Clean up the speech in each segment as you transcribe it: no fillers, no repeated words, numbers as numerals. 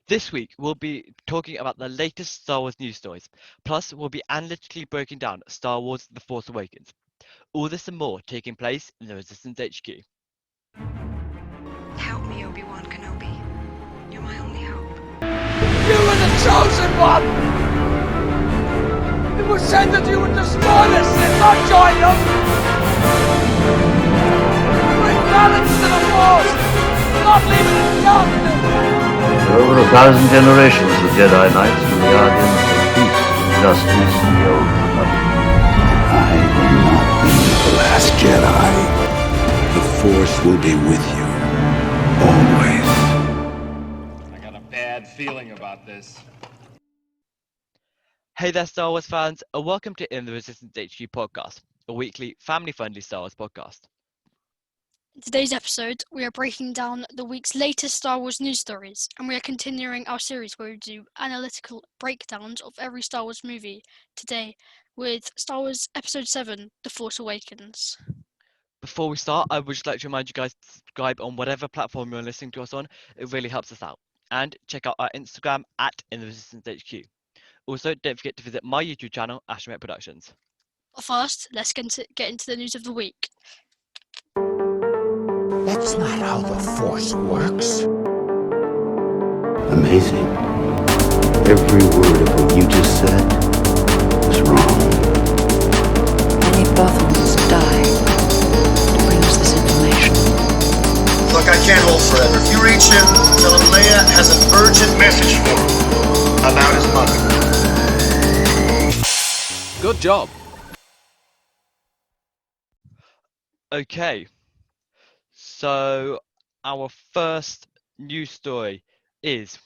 This week, we'll be talking about the latest Star Wars news stories. Plus, we'll be analytically breaking down Star Wars The Force Awakens. All this and more taking place in the Resistance HQ. Help me, Obi-Wan Kenobi. You're my only hope. You were the chosen one! It was said that you would destroy this and not join them! Bring balance to the Force! Not leave it in darkness! For over 1,000 generations, the Jedi Knights were the guardians of peace, justice, and the Old Republic. I will not be the last Jedi. The Force will be with you. Always. I got a bad feeling about this. Hey there, Star Wars fans, and welcome to In the Resistance HQ podcast, a weekly family-friendly Star Wars podcast. In today's episode, we are breaking down the week's latest Star Wars news stories, and we are continuing our series where we do analytical breakdowns of every Star Wars movie today with Star Wars Episode 7, The Force Awakens. Before we start, I would just like to remind you guys to subscribe on whatever platform you're listening to us on. It really helps us out. And check out our Instagram at In the Resistance HQ. Also, don't forget to visit my YouTube channel, Ashmet Productions. But first, let's get into the news of the week. That's not how the Force works. Amazing. Every word of what you just said was wrong. Many Bothans die to bring us this information. Look, I can't hold forever. If you reach him, tell him Leia has an urgent message for him about his mother. Good job. Okay, so our first news story is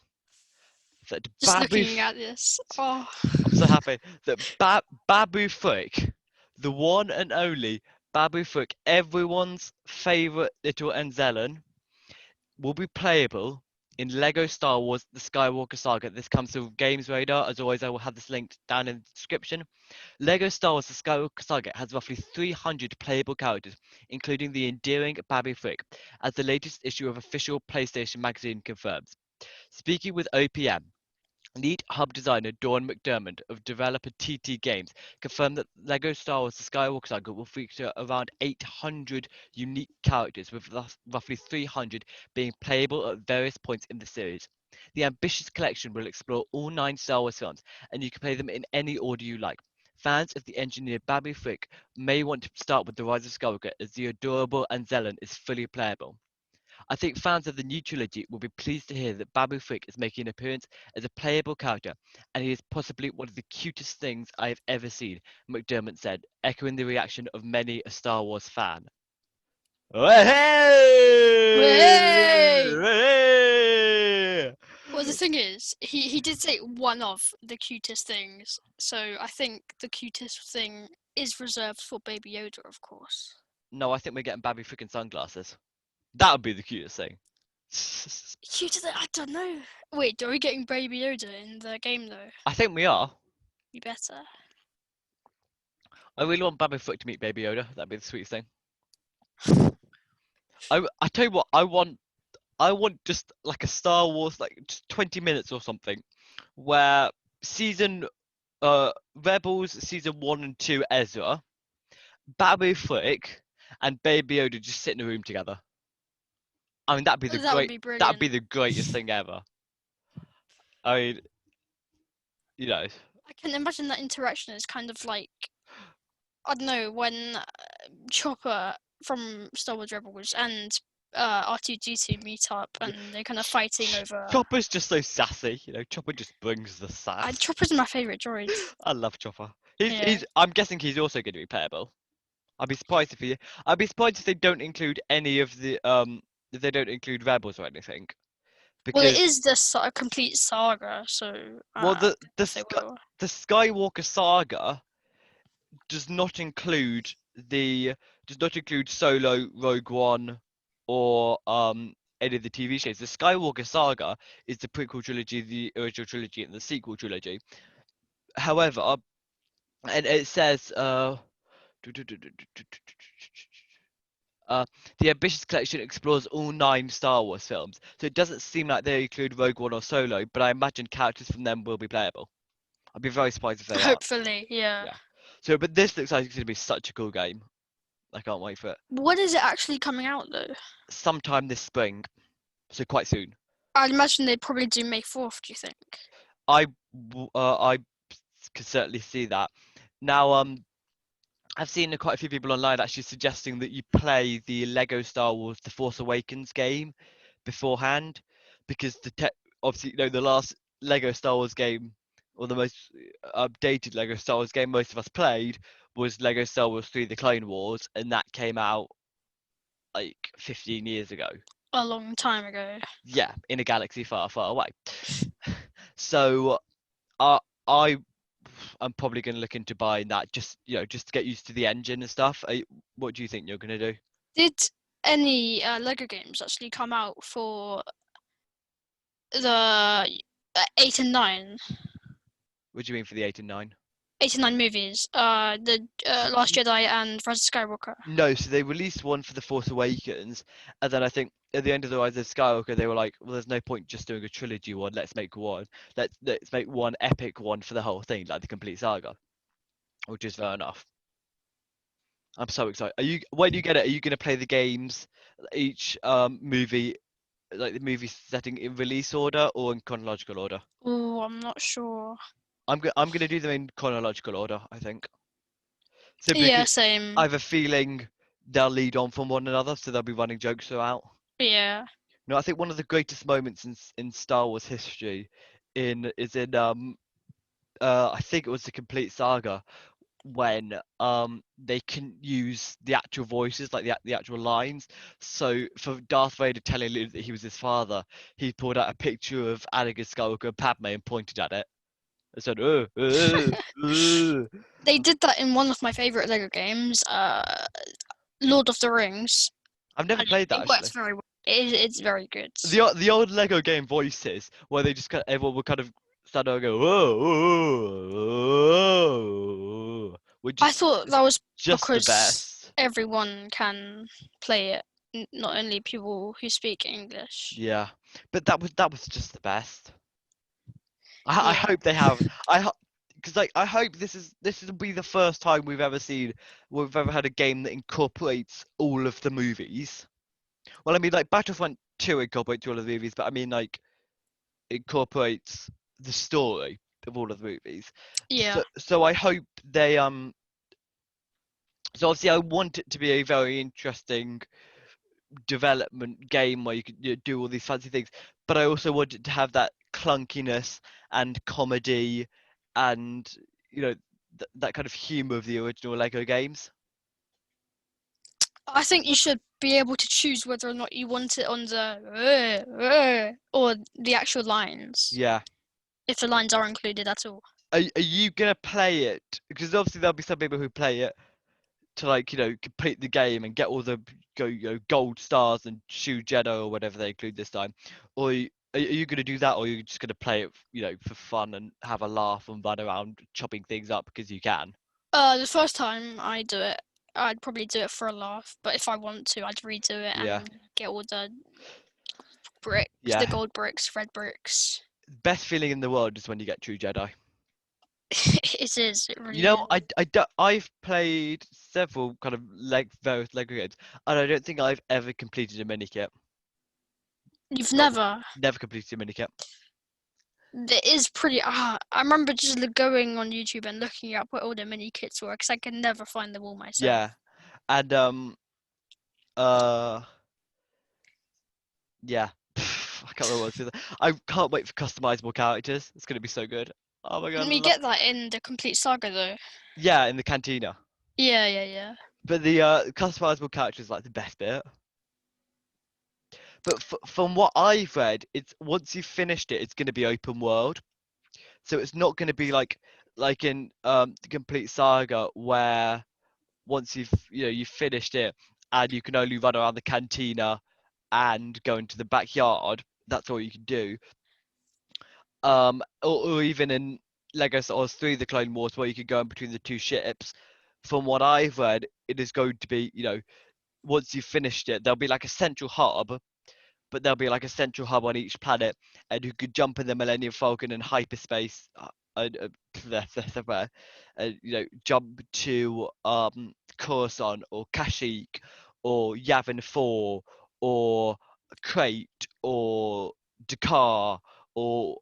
that Just looking at this. Oh. I'm so happy that Babu Frik, the one and only Babu Frik, everyone's favourite little Anzellan, will be playable in LEGO Star Wars The Skywalker Saga. This comes to Games Radar. As always, I will have this linked down in the description. LEGO Star Wars The Skywalker Saga has roughly 300 playable characters, including the endearing Babu Frik, as the latest issue of official PlayStation magazine confirms. Speaking with OPM, lead hub designer Dawn McDermott of developer TT Games confirmed that LEGO Star Wars The Skywalker Saga will feature around 800 unique characters, with roughly 300 being playable at various points in the series. The ambitious collection will explore all 9 Star Wars films, and you can play them in any order you like. Fans of the engineer Babu Frik may want to start with The Rise of Skywalker, as the adorable Anzellan is fully playable. I think fans of the new trilogy will be pleased to hear that Babu Frik is making an appearance as a playable character, and he is possibly one of the cutest things I have ever seen, McDermott said, echoing the reaction of many a Star Wars fan. Hey! Well, the thing is, he did say one of the cutest things, so I think the cutest thing is reserved for Baby Yoda, of course. No, I think we're getting Babu Frik in sunglasses. That would be the cutest thing. Cuter than, I don't know. Wait, are we getting Baby Yoda in the game though? I think we are. You better. I really want Babu Frik to meet Baby Yoda. That'd be the sweetest thing. I tell you what, I want just like a Star Wars, like just 20 minutes or something, where Rebels season 1 and 2 Ezra, Babu Frik, and Baby Yoda just sit in a room together. I mean, that'd be the greatest thing ever. I mean, you know. I can imagine that interaction is kind of like, I don't know, when Chopper from Star Wars Rebels and R2-D2 meet up and they're kind of fighting over. Chopper's just so sassy, you know. Chopper just brings the sass. Chopper's my favourite droid. I love Chopper. I'm guessing he's also going to be playable. I'd be surprised if they don't include any of the if they don't include Rebels or anything. Because, well, it is the complete saga, so. Well, the Skywalker Saga does not include Solo, Rogue One, or any of the TV shows. The Skywalker Saga is the prequel trilogy, the original trilogy, and the sequel trilogy. However, and it says The Ambitious Collection explores all 9 Star Wars films, so it doesn't seem like they include Rogue One or Solo, but I imagine characters from them will be playable. I'd be very surprised if they aren't. Hopefully, yeah. Yeah. So, but this looks like it's going to be such a cool game. I can't wait for it. When is it actually coming out though? Sometime this spring, so quite soon. I'd imagine they'd probably do May 4th. Do you think? I could certainly see that. Now, I've seen quite a few people online actually suggesting that you play the Lego Star Wars The Force Awakens game beforehand, because obviously, the last Lego Star Wars game, or the most updated Lego Star Wars game most of us played, was Lego Star Wars 3: The Clone Wars, and that came out like 15 years ago. A long time ago. Yeah, in a galaxy far, far away. So, I'm probably going to look into buying that, just to get used to the engine and stuff. What do you think you're going to do? Did any Lego games actually come out for the 8 and 9? What do you mean for the 8 and 9? 8 and 9 movies. The Last Jedi and Rise of Skywalker. No, so they released one for The Force Awakens, and then I think at the end of the Rise of Skywalker, they were like, well, there's no point just doing a trilogy one. Let's make one. Let's make one epic one for the whole thing, like the complete saga, which is fair enough. I'm so excited. When you get it, are you going to play the games, each movie, like the movie setting in release order or in chronological order? Oh, I'm not sure. I'm going to do them in chronological order, I think. Simply Yeah, 'cause same. I have a feeling they'll lead on from one another, so they'll be running jokes throughout. Yeah. No, I think one of the greatest moments in Star Wars history is in I think it was the complete saga, when they can use the actual voices, like the actual lines. So for Darth Vader telling Luke that he was his father, he pulled out a picture of Anakin Skywalker and Padme and pointed at it and said, They did that in one of my favorite Lego games, Lord of the Rings. I've never And played that it works actually. very well. It's very good. The old Lego game voices, where they just everyone would kind of stand there and go, whoa, whoa, whoa, whoa, I thought that was just the because best. everyone can play it, not only people who speak English. Yeah, but that was just the best. I Yeah. hope they have. Because I hope this will be the first time we've ever had a game that incorporates all of the movies. Well, I mean, like Battlefront 2 incorporates all of the movies, but I mean, like, incorporates the story of all of the movies. Yeah. So I hope they So obviously, I want it to be a very interesting development game where you can do all these fancy things, but I also want it to have that clunkiness and comedy and that kind of humor of the original Lego games. I think you should be able to choose whether or not you want it on the or the actual lines. Yeah. If the lines are included at all. Are you gonna play it? Because obviously there'll be some people who play it to complete the game and get all the gold stars and shoe Jedi or whatever they include this time, or are you gonna do that, or are you just gonna play it for fun and have a laugh and run around chopping things up because you can? The first time I do it, I'd probably do it for a laugh, but if I want to, I'd redo it and get all the bricks, the gold bricks, red bricks. Best feeling in the world is when you get true Jedi. It is. It really is. I've played several kind of various Lego games, and I don't think I've ever completed a minikit. You've never completed a minikit. It is pretty. I remember just going on YouTube and looking up what all the mini kits were, because I could never find them all myself. Yeah, and yeah, I can't remember what to say. I can't wait for customizable characters. It's gonna be so good. Oh my god! Didn't we get that in the complete saga though? Yeah, in the cantina. Yeah. But the customizable character is like the best bit. But from what I've read, it's once you've finished it, it's going to be open world. So it's not going to be like in the complete saga, where once you've finished it and you can only run around the cantina and go into the backyard. That's all you can do. Or even in Lego Star Wars 3: The Clone Wars, where you could go in between the two ships. From what I've read, it is going to be once you've finished it, there'll be like a central hub, but there'll be like a central hub on each planet, and you could jump in the Millennium Falcon in hyperspace, jump to Coruscant or Kashyyyk or Yavin 4 or Crate or Dakar or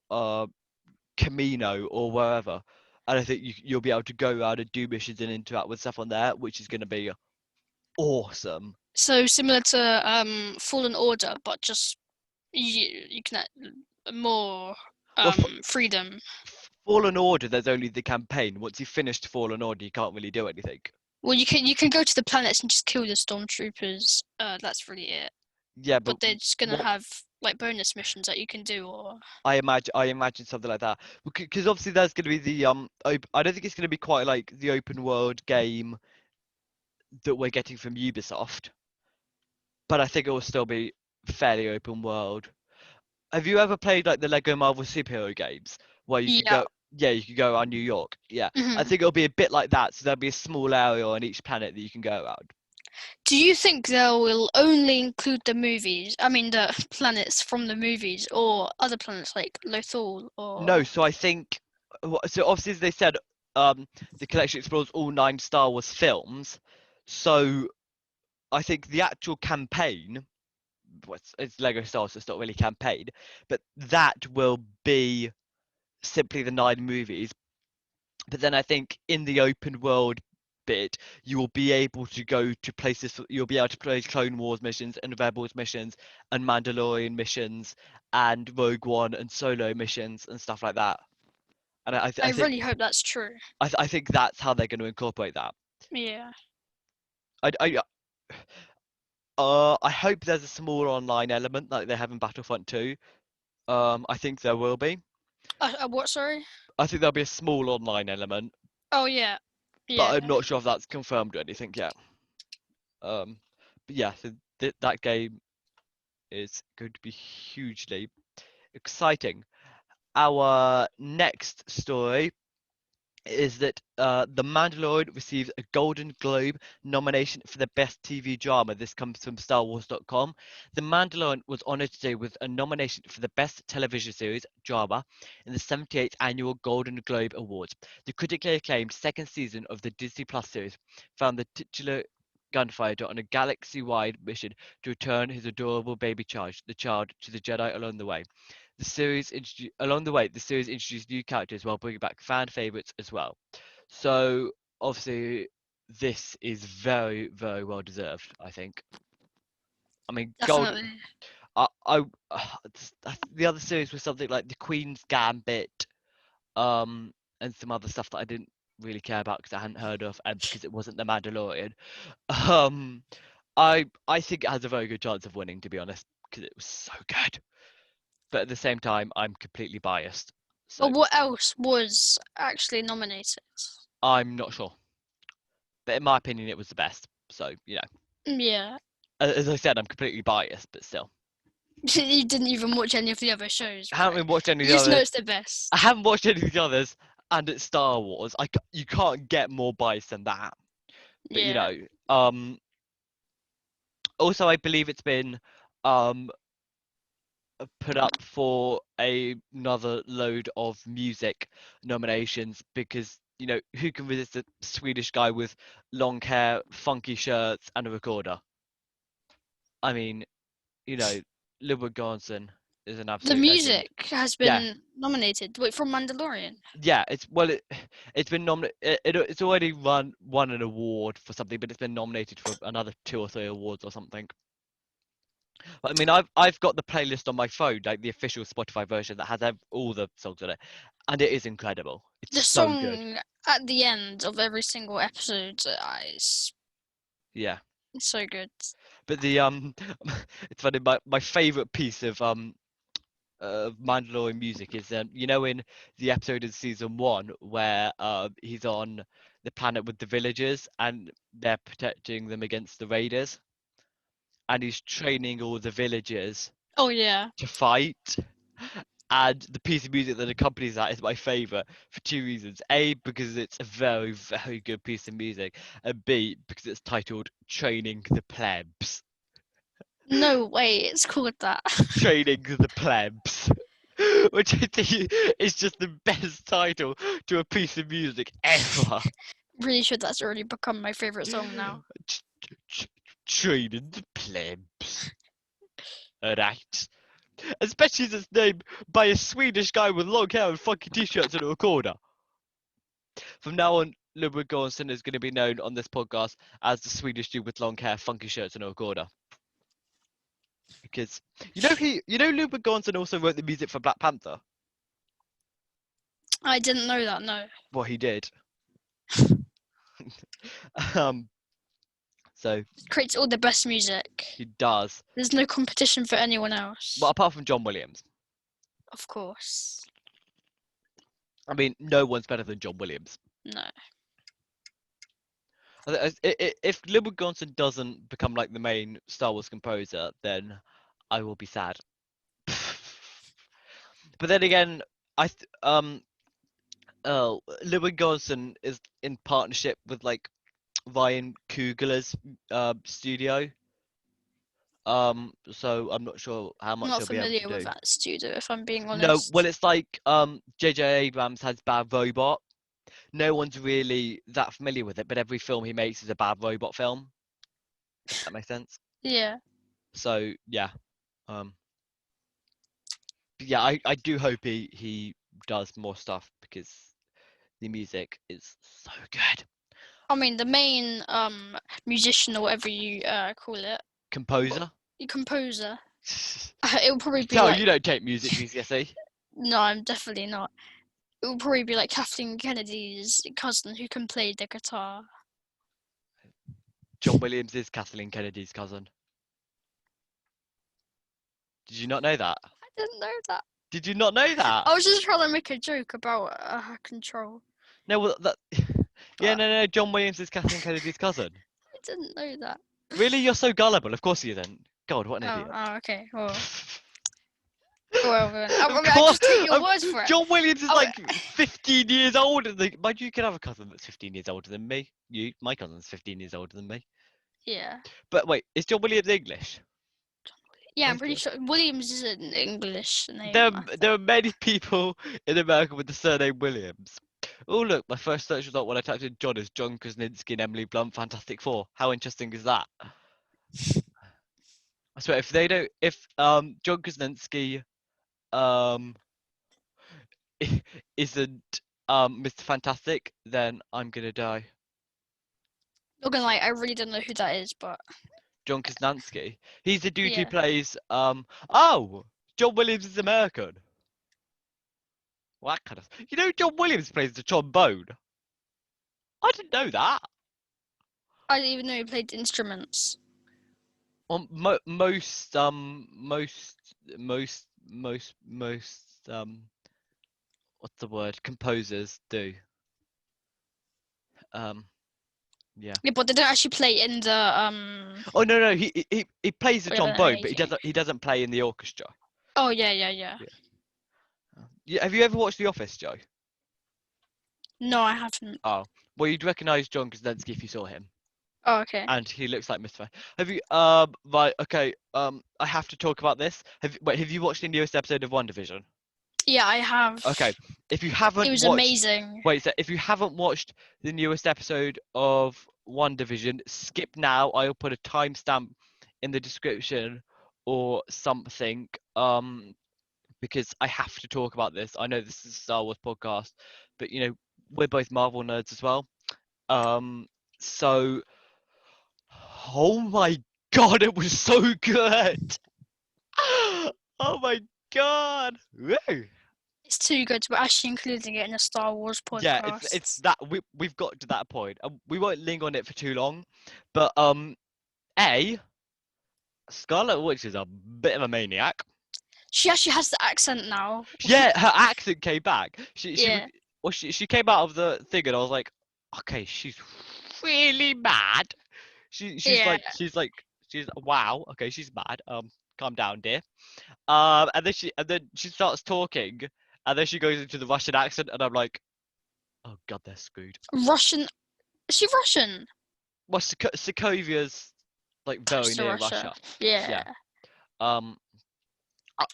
Camino or wherever. And I think you'll be able to go around and do missions and interact with stuff on there, which is going to be awesome. So similar to Fallen Order, but just you can more Well, freedom. Fallen Order, there's only the campaign. Once you've finished Fallen Order, you can't really do anything. Well, you can go to the planets and just kill the stormtroopers. That's really it. Yeah, But they're just gonna what- have like bonus missions that you can do, or I imagine something like that, because obviously there's going to be the I don't think it's going to be quite like the open world game that we're getting from Ubisoft, but I think it will still be fairly open world. Have you ever played like the Lego Marvel superhero games where you could yeah. go? Yeah, you could go around New York. Yeah, I Mhm. think it'll be a bit like that. So there'll be a small area on each planet that you can go around. Do you think they will only include the movies? I mean, the planets from the movies, or other planets like Lothal, or No, so I think so. Obviously, as they said, the collection explores all 9 Star Wars films. So I think the actual campaign, it's Lego Star Wars, so it's not really campaign, but that will be simply the 9 movies. But then I think in the open world bit, you will be able to go to places. You'll be able to play Clone Wars missions and Rebels missions and Mandalorian missions and Rogue One and Solo missions and stuff like that. And I I think really hope that's true. I think that's how they're going to incorporate that. Yeah. I hope there's a small online element like they have in Battlefront 2. I think there will be. What? Sorry. I think there'll be a small online element, Oh yeah. but Yeah. I'm not sure if that's confirmed or anything yet. But yeah, so that game is going to be hugely exciting. Our next story is that The Mandalorian received a Golden Globe nomination for the Best TV Drama. This comes from StarWars.com. The Mandalorian was honored today with a nomination for the Best Television Series Drama in the 78th Annual Golden Globe Awards. The critically acclaimed second season of the Disney Plus series found the titular gunfighter on a galaxy-wide mission to return his adorable baby child, to the Jedi along the way. The series introduced new characters while bringing back fan favorites as well. So obviously, this is very, very well deserved. I think. I mean, Definitely. the other series was something like The Queen's Gambit, and some other stuff that I didn't really care about because I hadn't heard of and because it wasn't The Mandalorian. I think it has a very good chance of winning, to be honest, because it was so good. But at the same time, I'm completely biased. So But what else was actually nominated? I'm not sure. But in my opinion, it was the best. So, Yeah. as I said, I'm completely biased, but still. You didn't even watch any of the other shows. I haven't right? even watched any of You the just know others. it's the best. I haven't watched any of the others, and it's Star Wars. You can't get more biased than that. But Yeah. Also I believe it's been put up for another load of music nominations because who can resist a Swedish guy with long hair, funky shirts, and a recorder? I mean, Ludwig Göransson is an The absolute legend. music has Yeah. been nominated. Wait, from Mandalorian. Yeah, it's been nominated. It's already won an award for something, but it's been nominated for another 2 or 3 awards or something. But I mean, I've got the playlist on my phone, like the official Spotify version that has all the songs on it, and it is incredible. It's The so song good. at the end of every single episode is Yeah, so good. but the it's funny. My favorite piece of Mandalorian music is in the episode in season 1 where he's on the planet with the villagers and they're protecting them against the raiders, and he's training all the villagers Oh yeah. to fight, and the piece of music that accompanies that is my favourite for two reasons. A, because it's a very, very good piece of music, and B, because it's titled Training the Plebs. No way, it's called that. Training the Plebs. Which I think is just the best title to a piece of music ever. Really sure that's already become my favourite song now. Training the Plebs. Right. Especially as it's named by a Swedish guy with long hair and funky t-shirts and a recorder. From now on, Ludwig Göransson is going to be known on this podcast as the Swedish dude with long hair, funky shirts and a recorder. Because Ludwig Göransson also wrote the music for Black Panther. I didn't know that, no. Well, he did. So Creates all the best music. he does. There's no competition for anyone else. Well, apart from John Williams. Of course. I mean, no one's better than John Williams. No. If Ludwig Göransson doesn't become like the main Star Wars composer, then I will be sad. But then again, Ludwig Göransson is in partnership with like Ryan Coogler's studio. So I'm not sure how much I'm not he'll be able familiar to with do. that studio, if I'm being honest. No, well, it's like J.J. Abrams has Bad Robot. No one's really that familiar with it, but every film he makes is a Bad Robot film. That makes sense. Yeah. So yeah, yeah, I do hope he does more stuff because the music is so good. I mean, the main musician or whatever you call it, Composer. composer, it will probably be No, like... you don't take music GCSE. No, I'm definitely not. It will probably be like Kathleen Kennedy's cousin who can play the guitar. John Williams is Kathleen Kennedy's cousin. Did you not know that? I didn't know that. Did you not know that? I was just trying to make a joke about her control. No, well, that. Yeah, no. John Williams is Kathleen Kennedy's cousin. I didn't know that. Really, you're so gullible. Of course you didn't. God, what an idiot. Oh, okay. Well, then. I just take your words for it. John Williams is like 15 years older than. Mind you, can have a cousin that's 15 years older than me. My cousin's 15 years older than me. Yeah. But wait, is John Williams English? Yeah, I'm pretty sure Williams is an English name. There are many people in America with the surname Williams. Oh look, my first search result when I typed in John is John Krasinski and Emily Blunt, Fantastic Four. How interesting is that? I swear, if John Krasinski isn't Mr. Fantastic, then I'm gonna die. Not gonna lie, I really don't know who that is, but John Krasinski. He's the dude who Yeah. plays oh, John Williams is American. Well, that kind of. John Williams plays the trombone. I didn't know that. I didn't even know he played instruments. Most what's the word? Composers do. Yeah. Yeah, but they don't actually play in the Oh no, he plays the Whatever, trombone, but okay. he doesn't play in the orchestra. Oh yeah. Yeah, have you ever watched The Office, Joe? No, I haven't. Oh, well, you'd recognise John Krasinski if you saw him, Oh, okay. and he looks like Mr. Have you? Right. Okay. I have to talk about this. Have you watched the newest episode of WandaVision? Yeah, I have. Okay. If you haven't, It was watched, amazing. Wait, so if you haven't watched the newest episode of WandaVision, skip now. I'll put a timestamp in the description or something. Because I have to talk about this. I know this is a Star Wars podcast, but we're both Marvel nerds as well. So, oh my god, it was so good. Oh my god. Woo. It's too good. We're actually including it in a Star Wars podcast. Yeah, it's that we've got to that point. We won't linger on it for too long, but Scarlet Witch is a bit of a maniac. She actually has the accent now. Yeah, her accent came back. She came out of the thing, and I was like, okay, she's really mad. She's Yeah. she's wow. Okay, she's mad. calm down, dear. And then she starts talking, and then she goes into the Russian accent, and I'm like, oh god, they're screwed. Russian. Is she Russian? Well, Sokovia's like very Close to near Russia. Russia. Yeah. Um,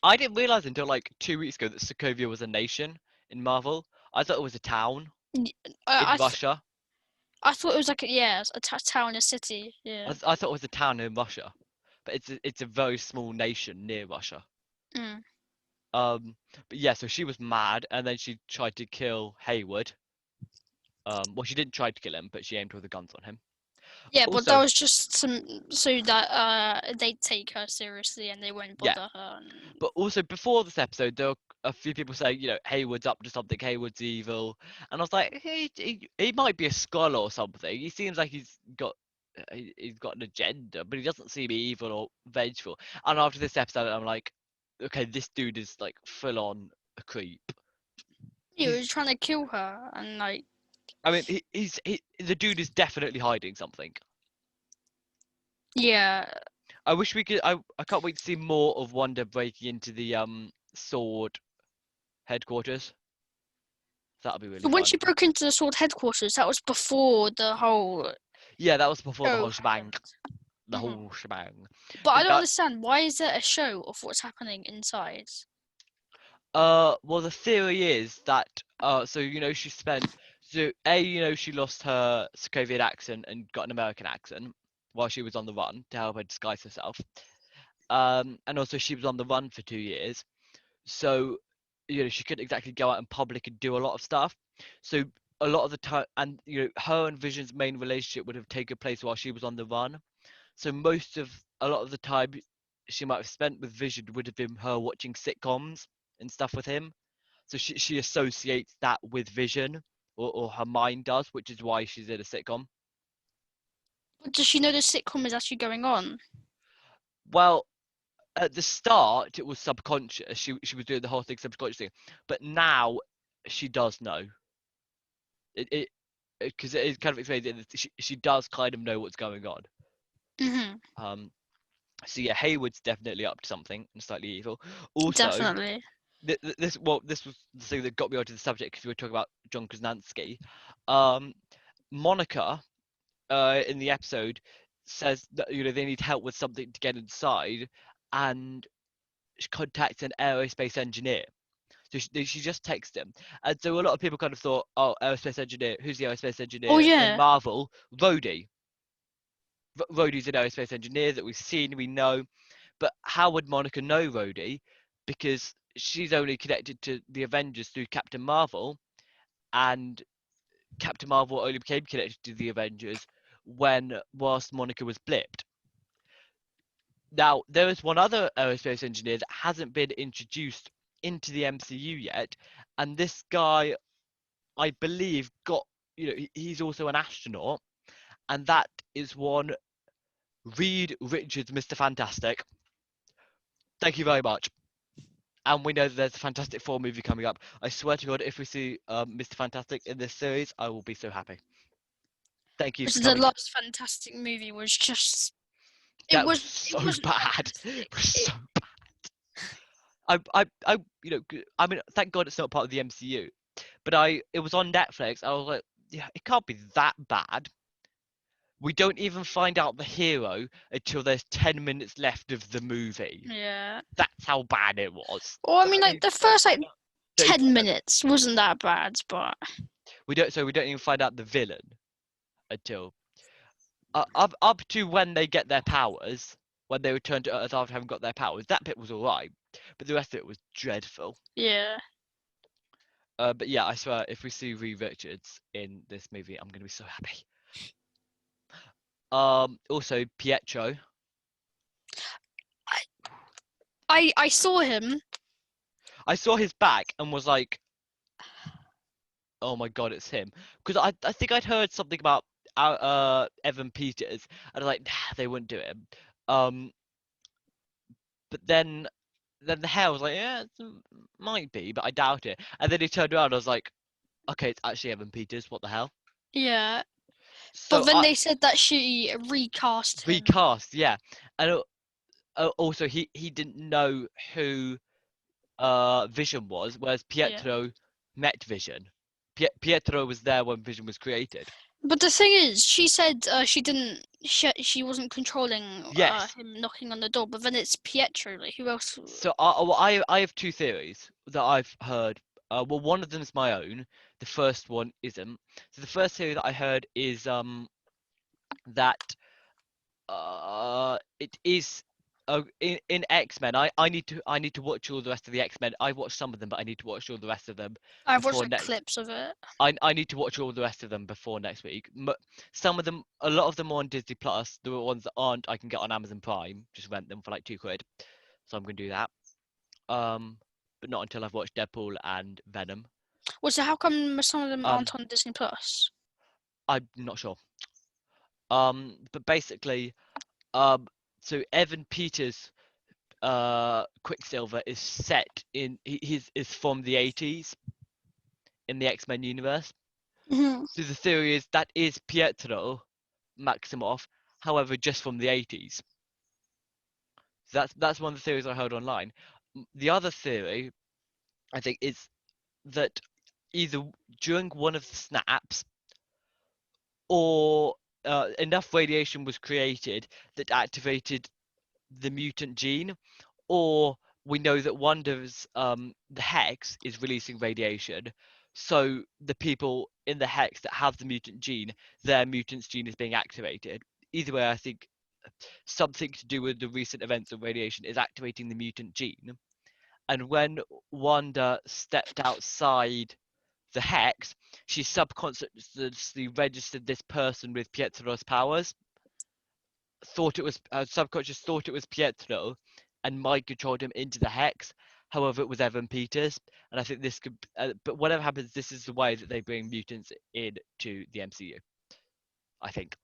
I didn't realize until like 2 weeks ago that Sokovia was a nation in Marvel. I thought it was a town in Russia. I thought it was like a town, a city. Yeah. I thought it was a town in Russia, but it's a very small nation near Russia. Mm. But yeah, so she was mad, and then she tried to kill Hayward. Well, she didn't try to kill him, but she aimed with the guns on him. Yeah, but that Also, was just so that they take her seriously and they won't Yeah. bother her. but also before this episode, there were a few people saying, Hayward's up to something, Hayward's evil, and I was like, he might be a scholar or something. He seems like he's got an agenda, but he doesn't seem evil or vengeful. And after this episode, I'm like, okay, this dude is like full on a creep. He was trying to kill her, and like, I mean, the dude is definitely hiding something. yeah, I wish we could. I can't wait to see more of Wanda breaking into the Sword headquarters. That'll be really but when fun. she broke into the Sword headquarters, that was before the whole. Yeah, that was before the show whole shebang. happened. The Mhm. whole shebang. But I But don't yeah, understand, why is there a show of what's happening inside? well, the theory is that so she spent she lost her Sokovian accent and got an American accent while she was on the run to help her disguise herself. And also she was on the run for 2 years, so she couldn't exactly go out in public and do a lot of stuff. So a lot of the time, and her and Vision's main relationship would have taken place while she was on the run. So a lot of the time she might have spent with Vision would have been her watching sitcoms and stuff with him. So she associates that with Vision, or her mind does, which is why she's in a sitcom. But does she know the sitcom is actually going on? Well, at the start it was subconscious. She was doing the whole thing subconsciously, but now she does know. It because it is kind of explained that she does kind of know what's going on. Mm-hmm. So yeah, Hayward's definitely up to something and slightly evil. Also, Definitely. this was the thing that got me onto the subject because we were talking about John Krasinski. Monica, in the episode, says that they need help with something to get inside, and she contacts an aerospace engineer. So she just texts him, and so a lot of people kind of thought, oh, aerospace engineer, who's the aerospace engineer? Oh, In yeah. Marvel, Rhodey. Rhodey's an aerospace engineer that we've seen, we know. But how would Monica know Rhodey? Because she's only connected to the Avengers through Captain Marvel, and Captain Marvel only became connected to the Avengers whilst Monica was blipped. Now, there is one other aerospace engineer that hasn't been introduced into the MCU yet, and this guy, I believe, he's also an astronaut, and that is one Reed Richards, Mr. Fantastic. Thank you very much. And we know that there's a Fantastic Four movie coming up. I swear to God, if we see Mr. Fantastic in this series, I will be so happy. Thank you. The last Fantastic movie was just. That was so bad. It was so bad. I mean, thank God it's not part of the MCU. But it was on Netflix. I was like, yeah, it can't be that bad. We don't even find out the hero until there's 10 minutes left of the movie. Yeah. That's how bad it was. Well, I mean, like the first 10 minutes wasn't that bad, but we don't even find out the villain until up to when they get their powers, when they return to Earth after having got their powers. That bit was alright, but the rest of it was dreadful. Yeah. But yeah, I swear, if we see Reed Richards in this movie, I'm gonna be so happy. Also Pietro. I saw him. I saw his back and was like, oh my god, it's him. Because I think I'd heard something about Evan Peters, and I was like, nah, they wouldn't do it. But then the hair was like, yeah, it might be, but I doubt it. And then he turned around, and I was like, okay, it's actually Evan Peters. What the hell? Yeah. So But then they said that she recast him. Recast, yeah. And also he didn't know who Vision was, whereas Pietro met Vision. Pietro was there when Vision was created. But the thing is, she said she didn't. She wasn't controlling Yes. him knocking on the door. But then it's Pietro. Like, who else? So I have two theories that I've heard. Well, one of them is my own. The first one isn't. So the first theory that I heard is that it is in X-Men. I need to watch all the rest of the X-Men. I've watched some of them, but I need to watch all the rest of them I've watched before like, next. clips of it. I need to watch all the rest of them before next week. Some of them, a lot of them are on Disney Plus. The ones that aren't, I can get on Amazon Prime. Just rent them for like £2. So I'm gonna do that. But not until I've watched Deadpool and Venom. Well, so how come some of them aren't on Disney Plus? I'm not sure. But basically, so Evan Peters, Quicksilver is set in is from the 80s in the X-Men universe. Mhm. So the theory is that is Pietro Maximoff, however, just from the 80s. So that's one of the theories I heard online. The other theory, I think, is that either during one of the snaps or enough radiation was created that activated the mutant gene, or we know that Wanda's the hex is releasing radiation, so the people in the hex that have the mutant gene, their mutant's gene is being activated. Either way, I think something to do with the recent events of radiation is activating the mutant gene. And when Wanda stepped outside the hex, she subconsciously registered this person with Pietro's powers. Thought it was subconscious thought it was Pietro, and mind controlled him into the hex. However, it was Evan Peters, and I think this could. But whatever happens, this is the way that they bring mutants into the MCU. I think.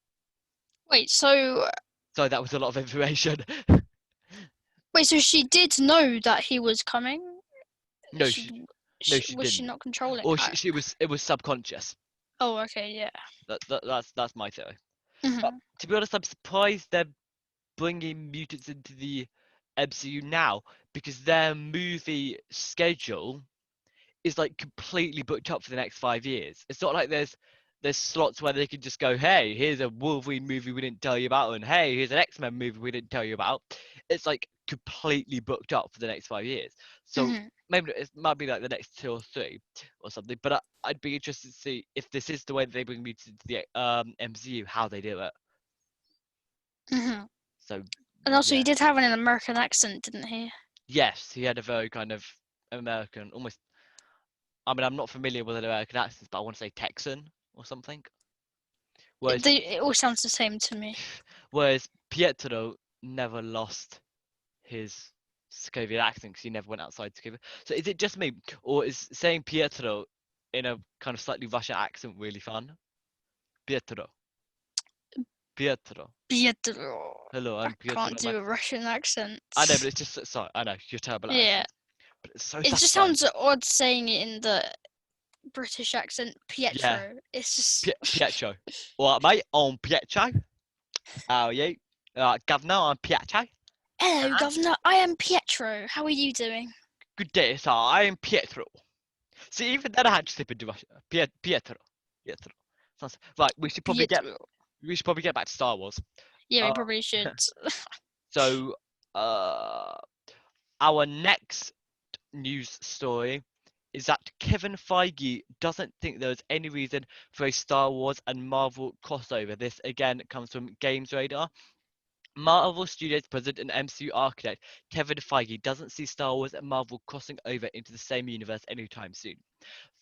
Wait, so So that was a lot of information. so she did know that he was coming. No, She, she was she didn't. not controlling? Or it was subconscious. Oh, okay, yeah. That's my theory. Mhm. But to be honest, I'm surprised they're bringing mutants into the MCU now, because their movie schedule is like completely booked up for the next 5 years. It's not like there's slots where they can just go, hey, here's a Wolverine movie we didn't tell you about, and hey, here's an X-Men movie we didn't tell you about. It's like completely booked up for the next 5 years. So Mhm. maybe it might be like the next 2 or 3 or something. But I'd be interested to see if this is the way that they bring mutants into the MCU, how they do it. Mhm. So And also, yeah. he did have an American accent, didn't he? Yes, he had a very kind of American, almost. I mean, I'm not familiar with American accents, but I want to say Texan or something. Whereas, It all sounds the same to me. whereas Pietro never lost his Sokovian accent because he never went outside Sokovia. So is it just me, or is saying Pietro in a kind of slightly Russian accent really fun? Pietro. Pietro. Pietro. Hello, I'm I Pietro. can't do a Russian accent. I know, but it's just sorry. I know you're terrible at Yeah. accents, but it's so It just satisfying. sounds odd saying it in the British accent, Pietro. Yeah. It's just. Pietro. All right, mate. I'm Pietro. How are you? Governor, I'm Pietro. Hello, Uh-huh. Governor. I am Pietro. How are you doing? Good day, sir. I am Pietro. See, even then I had to slip into Russian. Pietro. Pietro. Right, we should probably get back to Star Wars. Yeah, we Uh, probably should. So, our next news story is that Kevin Feige doesn't think there's any reason for a Star Wars and Marvel crossover. This again comes from Games Radar. Marvel Studios president and MCU architect Kevin Feige doesn't see Star Wars and Marvel crossing over into the same universe anytime soon.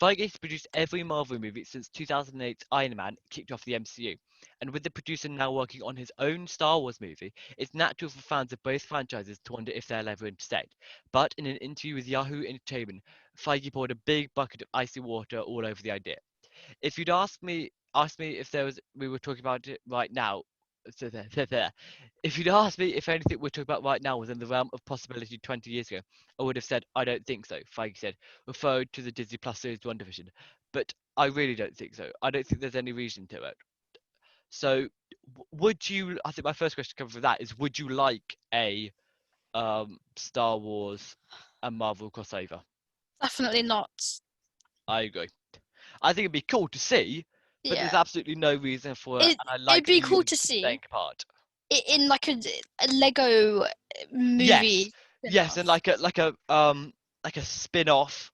Feige has produced every Marvel movie since 2008's Iron Man kicked off the MCU, and with the producer now working on his own Star Wars movie, it's natural for fans of both franchises to wonder if they'll ever intersect. But in an interview with Yahoo Entertainment, Feige poured a big bucket of icy water all over the idea. If you'd asked me if we were talking about it right now, if you'd asked me if anything we're talking about right now was in the realm of possibility 20 years ago, I would have said I don't think so. Feige said, referring to the Disney Plus series WandaVision. But I really don't think so. I don't think there's any reason to it. So, would you? I think my first question coming from that is: would you like a Star Wars and Marvel crossover. Definitely not. I agree. I think it'd be cool to see, but there's Yeah. absolutely no reason for it, It, and I it'd like be that you cool to see take part. in like a Lego Yes, movie yes, and spin-off. like a spin-off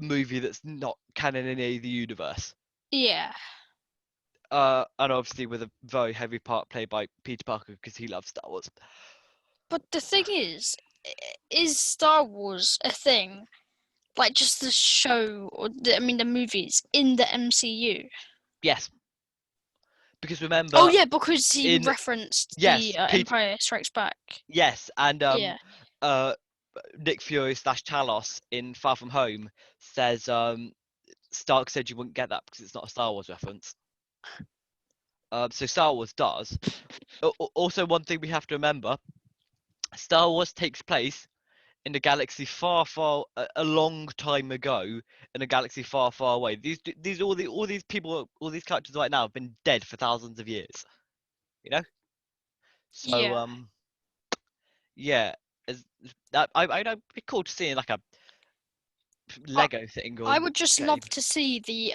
movie that's not canon in any of the universe. Yeah. And obviously with a very heavy part played by Peter Parker because he loves Star Wars. But the thing is Star Wars a thing? Like just the show, or I mean the movies in the MCU? Yes, because remember Oh yeah, because he in referenced yes, the Peter, Empire Strikes Back. yes, and Yeah. uh Nick Fury / Talos in Far From Home says Stark said you wouldn't get that because it's not a Star Wars reference. So Star Wars does. Also, one thing we have to remember: Star Wars takes place in a galaxy far, far, a long time ago, in a galaxy far, far away. These all these people, all these characters right now have been dead for thousands of years. You know. So Yeah. yeah, that I know it'd be cool to see like a Lego thing or I would just game. love to see the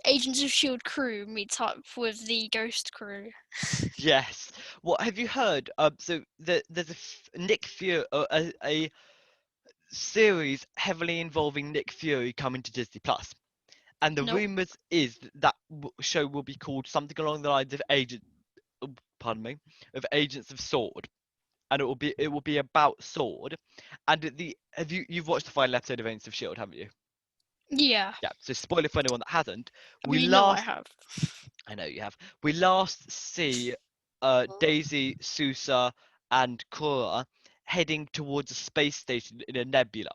Agents of Shield crew meet up with the Ghost crew. Yes. What have you heard? So there's Nick Fury, a series heavily involving Nick Fury coming to Disney Plus, and the Nope. rumors is that show will be called something along the lines of pardon me, of Agents of Sword, and it will be about Sword, and you've watched the final episode of Agents of Shield, haven't you? Yeah. Yeah. So spoiler for anyone that hasn't. I We mean, you know I last have. I know you have. We last see Daisy, Sousa, and Cora heading towards a space station in a nebula.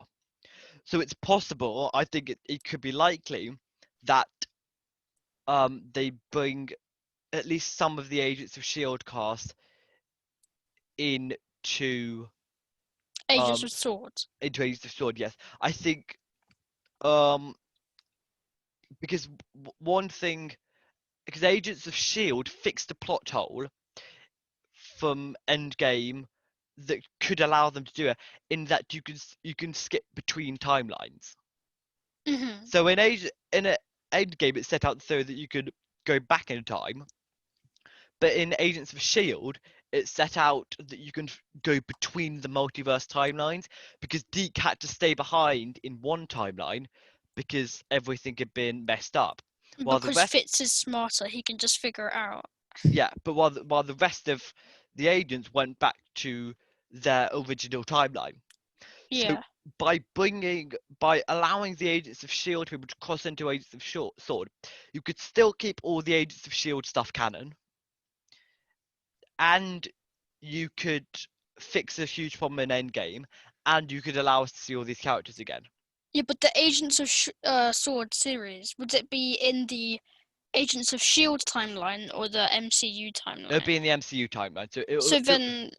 So it's possible, I think it could be likely, that they bring at least some of the Agents of Shield cast into Agents um of Swords. into Agents of Shield. Yes, I think um because one thing, because Agents of Shield fixed a plot hole from Endgame that could allow them to do it, in that you can skip between timelines. Hmm. So in a Endgame, it's set out so that you could go back in time, but in Agents of Shield, it's set out that you can go between the multiverse timelines, because Deke had to stay behind in one timeline because everything had been messed up, while the Because rest Fitz is smarter, he can just figure it out. yeah, but while the rest of the agents went back to their original timeline. So Yeah. by allowing the Agents of Shield to be able to cross into Agents of Sword, you could still keep all the Agents of Shield stuff canon, and you could fix a huge problem in Endgame, and you could allow us to see all these characters again. Yeah, but the Agents of Sword series, would it be in the Agents of Shield timeline or the MCU It would be timeline? in the MCU timeline. So then,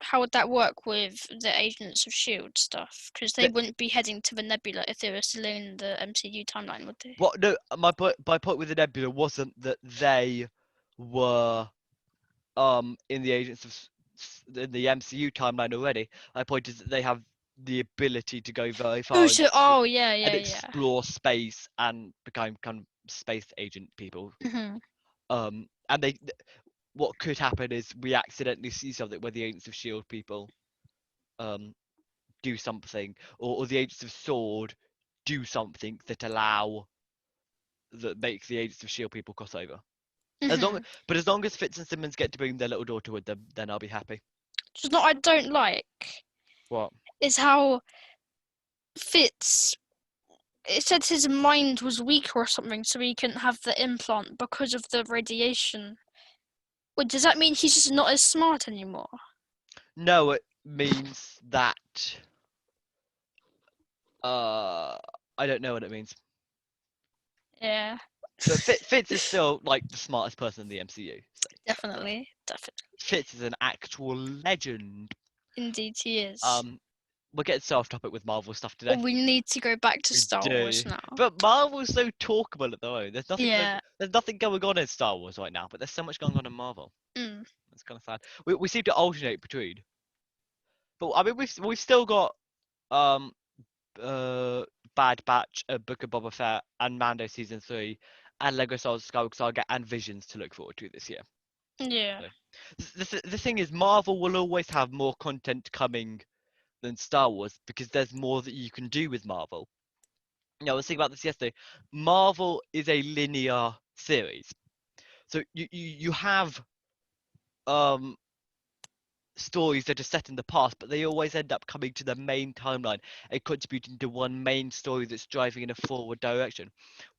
how would that work with the Agents of Shield stuff? Because they wouldn't be heading to the Nebula if they were still in the MCU timeline, would they? what? No, my point with the Nebula wasn't that they were in the in the MCU timeline already. My point is that they have the ability to go very far into space Oh yeah, and yeah, yeah. explore space and become kind of space agent people. Hmm. And what could happen is we accidentally see something where the Agents of Shield people do something, or the Agents of Sword do something that makes the Agents of Shield people cross over. Hmm. As long as Fitz and Simmons get to bring their little daughter with them, then I'll be happy. Just what I don't like What? is how Fitz. It said his mind was weak or something, so he couldn't have the implant because of the radiation. Wait, does that mean he's just not as smart anymore? No, it means that I don't know what it means. Yeah. But Fitz is still like the smartest person in the MCU. So. Definitely. Fitz is an actual legend. Indeed, he is. We're getting so off topic with Marvel stuff today. We need to go back to Star Wars now. But Marvel's so talkable at the moment. Yeah. There's nothing going on in Star Wars right now, but there's so much going on in Marvel. Mm. It's kind of sad. We seem to alternate between. But I mean, we've still got um Bad Batch, Book of Boba Fett, and Mando season 3, and Lego Star Wars Skywalker Saga and Visions to look forward to this year. Yeah. The thing is, Marvel will always have more content coming than Star Wars because there's more that you can do with Marvel. I was thinking about this yesterday. Marvel is a linear series, so you have stories that are set in the past, but they always end up coming to the main timeline and contributing to one main story that's driving in a forward direction.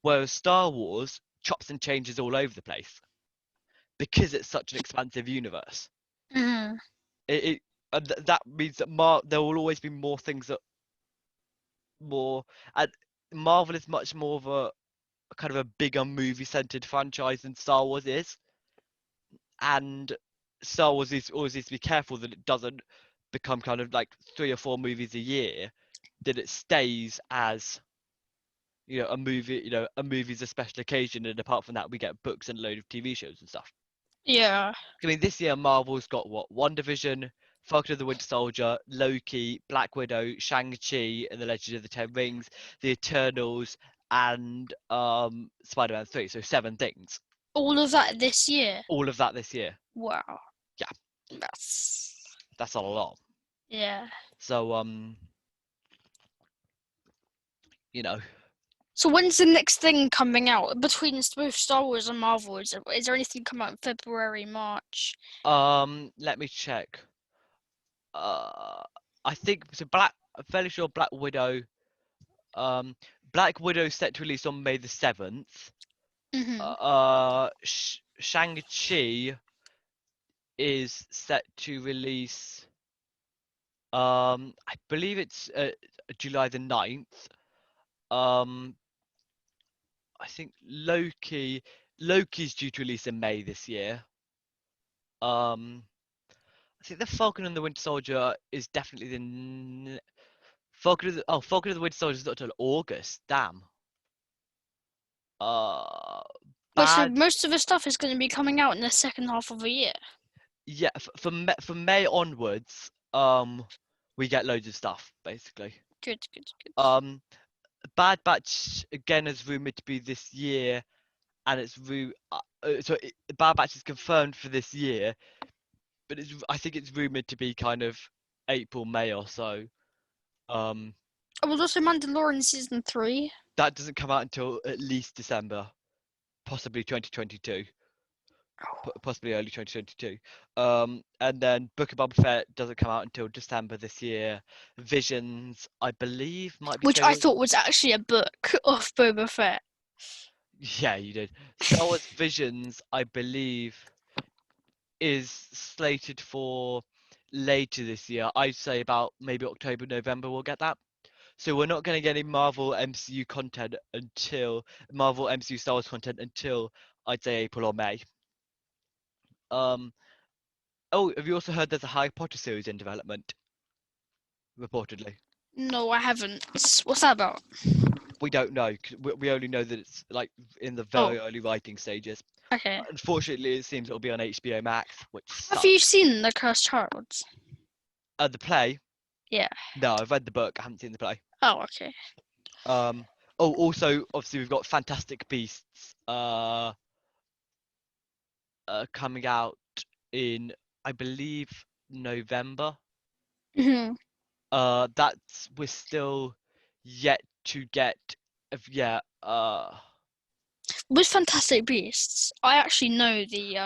Whereas Star Wars chops and changes all over the place because it's such an expansive universe. Mm-hmm. That means that there will always be more things that more, and Marvel is much more of a kind of a bigger movie-centered franchise than Star Wars is, and Star Wars always needs to be careful that it doesn't become kind of like 3 or 4 movies a year, that it stays as a movie. A movie's a special occasion, and apart from that, we get books and a load of TV shows and stuff. Yeah. I mean, this year Marvel's got what? WandaVision, Falcon and the Winter Soldier, Loki, Black Widow, Shang-Chi and the Legend of the Ten Rings, The Eternals, and Spider-Man 3. So 7 things. All of that this year. All of that this year. Wow. Yeah. That's a lot. Yeah. So So when's the next thing coming out between both Star Wars and Marvel? Is there anything coming out in February, March? Let me check. I think so. I'm fairly sure Black Widow. Black Widow set to release on May the 7th. Mm-hmm. Shang-Chi is set to release. I believe it's July the 9th. I think Loki's due to release in May this year. I think the Falcon and the Winter Soldier is definitely the Falcon of the Winter Soldier is not until August. Damn. But so Bad. most of the stuff is going to be coming out in the second half of the year. Yeah, from May onwards, we get loads of stuff basically. Good. Bad Batch again is rumored to be this year, and it's Bad Batch is confirmed for this year, but I think it's rumored to be kind of April, May or so. Oh, well, also Mandalorian season 3. That doesn't come out until at least December, possibly 2022. Possibly early 2022. And then Book of Boba Fett doesn't come out until December this year. Visions, I believe, might be. Which I thought was actually a book of Boba Fett. Yeah, you did. Star Wars Visions, I believe, is slated for later this year. I'd say about maybe October, November we'll get that. So we're not going to get any Marvel MCU content until Marvel MCU Star Wars content until I'd say April or May. Oh, have you also heard there's a Harry Potter series in development? Reportedly. No, I haven't. What's that about? We don't know. We only know that it's like in the very early writing stages. Okay. Unfortunately, it seems it'll be on HBO Max, which sucks. Have you seen The Cursed Child? The play? Yeah. No, I've read the book. I haven't seen the play. Oh, okay. Also, obviously, we've got Fantastic Beasts coming out in, I believe, November. Mm-hmm. We're still yet to get. With Fantastic Beasts, I actually know the.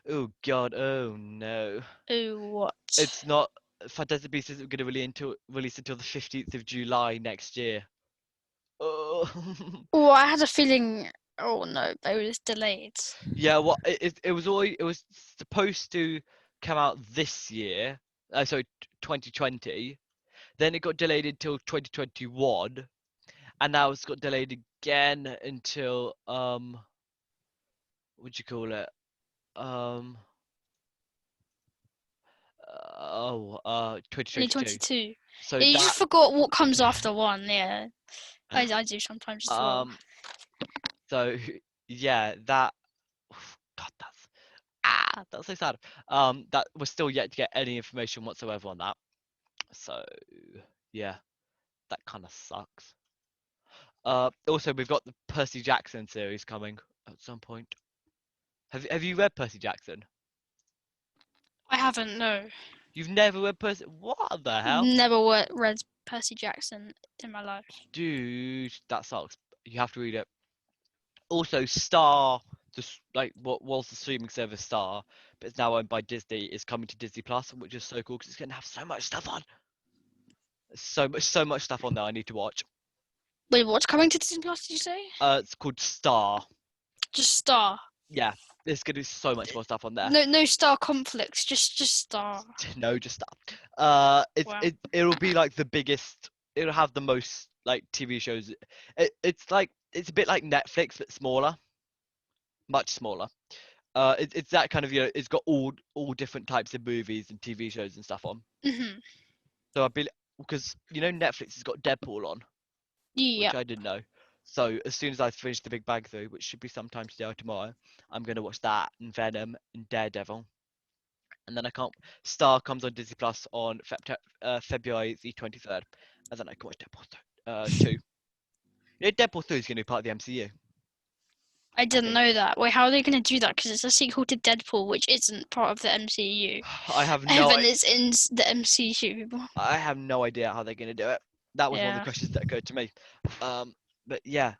Oh god, oh no. Oh, what? It's not. Fantastic Beasts isn't going to release until the 15th of July next year. Oh. Oh, I had a feeling. Oh no, it was delayed. Yeah, well, it was supposed to come out this year. Sorry, 2020. Then it got delayed until 2021, and now it's got delayed again until what'd you call it? 2022. So yeah, you just forgot what comes after one. Yeah, I do sometimes as well. So yeah, that God, that's so sad. That we're still yet to get any information whatsoever on that. So yeah, that kind of sucks. Also we've got the Percy Jackson series coming at some point. Have you read Percy Jackson? I haven't, no. You've never read Percy? What the hell? Never read Percy Jackson in my life. Dude, that sucks. You have to read it. Also, Star, like what was the streaming service Star, but it's now owned by Disney, is coming to Disney Plus, which is so cool because it's gonna have so much stuff on. So much stuff on there I need to watch. Wait, what's coming to Disney Plus, did you say? It's called Star. Just Star. Yeah, there's gonna be so much more stuff on there. No Star conflicts, just Star. No, just Star. Wow. It'll be like the biggest. It'll have the most like TV shows. It's a bit like Netflix but smaller, much smaller. It's that kind of, it's got all different types of movies and TV shows and stuff on. Mhm. So because Netflix has got Deadpool on, Yeah. which I didn't know. So as soon as I finish The Big Bang Theory, which should be sometime today or tomorrow, I'm gonna watch that and Venom and Daredevil. And then Star comes on Disney Plus on February the 23rd, and then I can watch Deadpool 2. Deadpool 3 is gonna be part of the MCU. I didn't know that. Wait, how are they going to do that? Because it's a sequel to Deadpool, which isn't part of the MCU. I have no. Evan is in the MCU. I have no idea how they're gonna do it. That was one of the Yeah. questions that occurred to me. But yeah,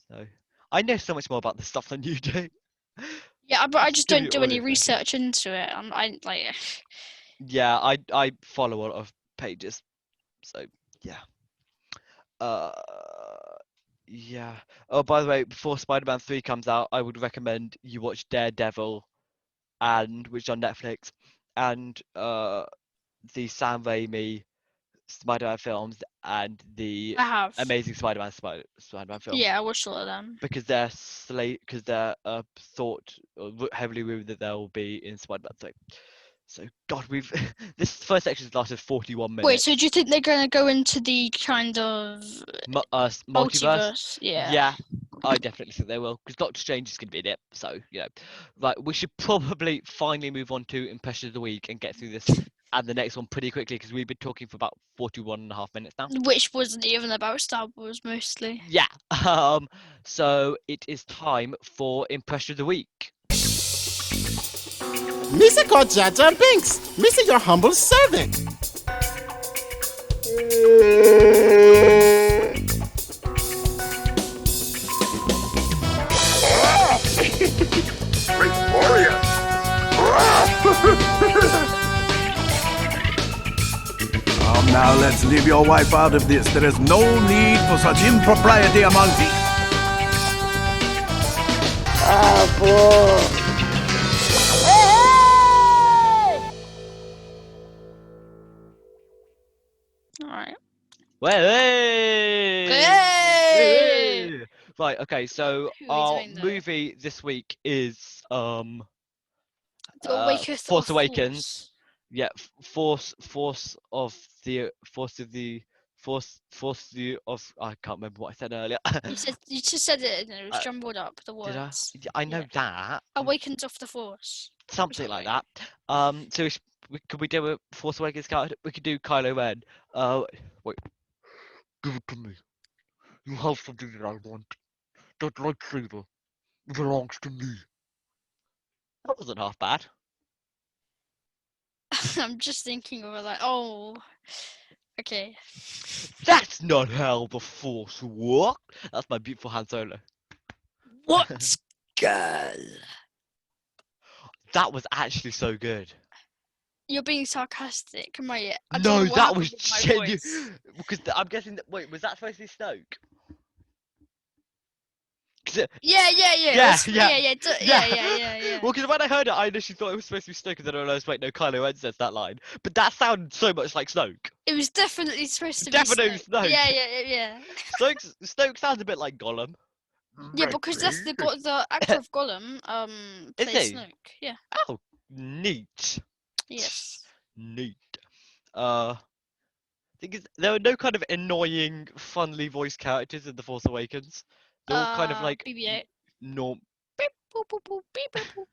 so I know so much more about this stuff than you do. Yeah, but I just Give don't you do all any the information. research into it. I like. Yeah, I follow a lot of pages, so yeah. Yeah. Oh, by the way, before Spider-Man 3 comes out, I would recommend you watch Daredevil, which is on Netflix, and the Sam Raimi Spider-Man films and the I have. Amazing Spider-Man films. Yeah, I watched all of them. Because they're thought heavily rumored that they will be in Spider-Man 3. So God, this first section has lasted 41 minutes. Wait, so do you think they're going to go into the kind of Multiverse? Yeah. Yeah, I definitely think they will, because Doctor Strange is going to be in it. So right, we should probably finally move on to Impression of the Week and get through this and the next one pretty quickly, because we've been talking for about 41.5 minutes now. Which wasn't even about Star Wars mostly. Yeah. So it is time for Impression of the Week. Missy called Jar Jar Binks. Missy, your humble servant. Now let's leave your wife out of this. There is no need for such impropriety among thee. Alright. Hey! Hey! Right, okay, so Who are we our doing, though? movie this week is The Awakens Force of Awakens. Force. Yeah, Force of the I can't remember what I said earlier. You just said it and it was jumbled up, the Did I? words. Yeah, I know Yeah. that. Awakens of the Force. Something that like right? that. So could we do a Force Awakens character? We could do Kylo Ren. Wait. Give it to me. You have something that I want. That lightsaber belongs to me. That wasn't half bad. I'm just thinking of it like, oh, okay. That's not how the Force works. That's my beautiful Han Solo. What? Girl. That was actually so good. You're being sarcastic, am I? I don't No, know what that happened was with my genuine. voice. Because I'm guessing that. Wait, was that supposed to be Snoke? Yeah. Yeah. Yeah. Well, because when I heard it, I initially thought it was supposed to be Snoke, and then I realized, wait, no, Kylo Ren says that line. But that sounded so much like Snoke. It was definitely supposed to be Definitely Snoke. Yeah. Snoke sounds a bit like Gollum. Yeah, because that's the actor of Gollum Is plays he? Snoke. Yeah. Oh, neat. Yes. Neat. Thing is, there are no kind of annoying, funly voiced characters in The Force Awakens. They're all kind of like BB-8. norm. Beep, boop, boop, boop, beep, boop, boop.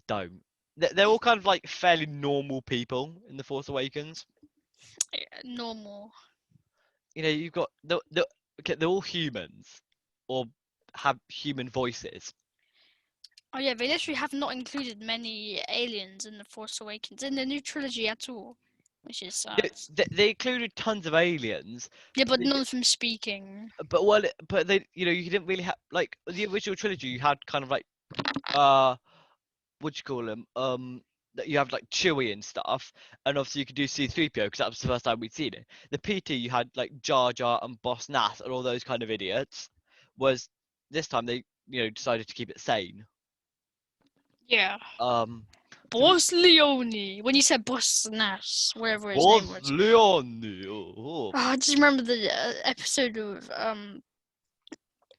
don't. They're all kind of like fairly normal people in the Force Awakens. Normal. You know, you've got okay, they're all humans, or have human voices. Oh yeah, they literally have not included many aliens in the Force Awakens in the new trilogy at all, which is sad. They included tons of aliens, Yeah, but they none of them speaking. but but they, you know, you didn't really have like the original trilogy. You had kind of like what do you call them? That you have like Chewie and stuff, and obviously you could do C-3PO because that was the first time we'd seen it. The PT you had like Jar Jar and Boss Nass and all those kind of idiots. Was this time they, you know, decided to keep it sane. Yeah. Um, Boss Leone. When you said Boss Nass, whatever his name Boss was. Leone. Oh, I just remember the episode of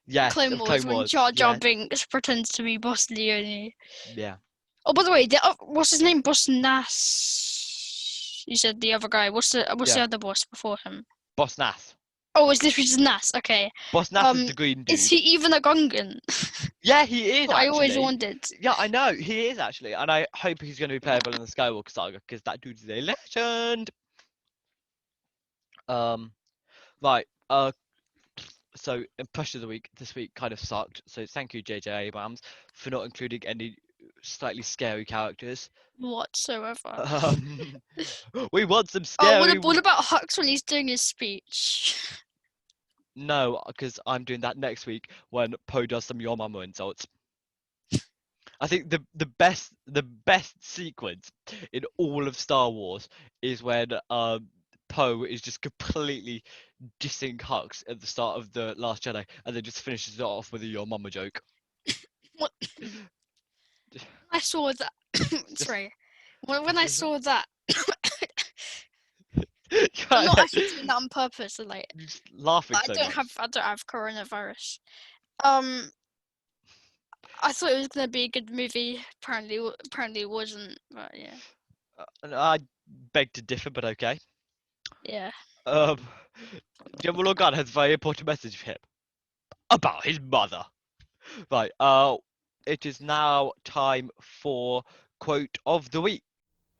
Yes, Clone of Wars Clone when Wars. Jar Jar Yeah, Binks pretends to be Boss Leone. yeah. Oh, by the way, what's his name? Boss Nass. You said the other guy. What's the Yeah. other boss before him? Boss Nass. Oh, it's literally just Nass. Okay. Boss Nass is the green dude. Is he even a Gungan? Yeah, he is. I Actually. always wondered. Yeah, I know he is actually, and I hope he's going to be playable in the Skywalker saga because that dude is a legend. Right. So impression of the week this week kind of sucked. So thank you, J.J. Abrams, for not including any slightly scary characters. Whatsoever. We want some Oh, scary. what about Hux when he's doing his speech? No, because I'm doing that next week when Poe does some Your Mama insults. I think the best sequence in all of Star Wars is when Poe is just completely dissing Hux at the start of The Last Jedi and then just finishes it off with a Your Mama joke. What? I saw that. Sorry. When I saw that. I'm not actually doing that on purpose. Like, You're just laughing I so don't much. have coronavirus. I thought it was gonna be a good movie. Apparently it wasn't. But yeah. I beg to differ, but okay. Yeah. General Organa has a very important message for him about his mother. Right. It is now time for quote of the week.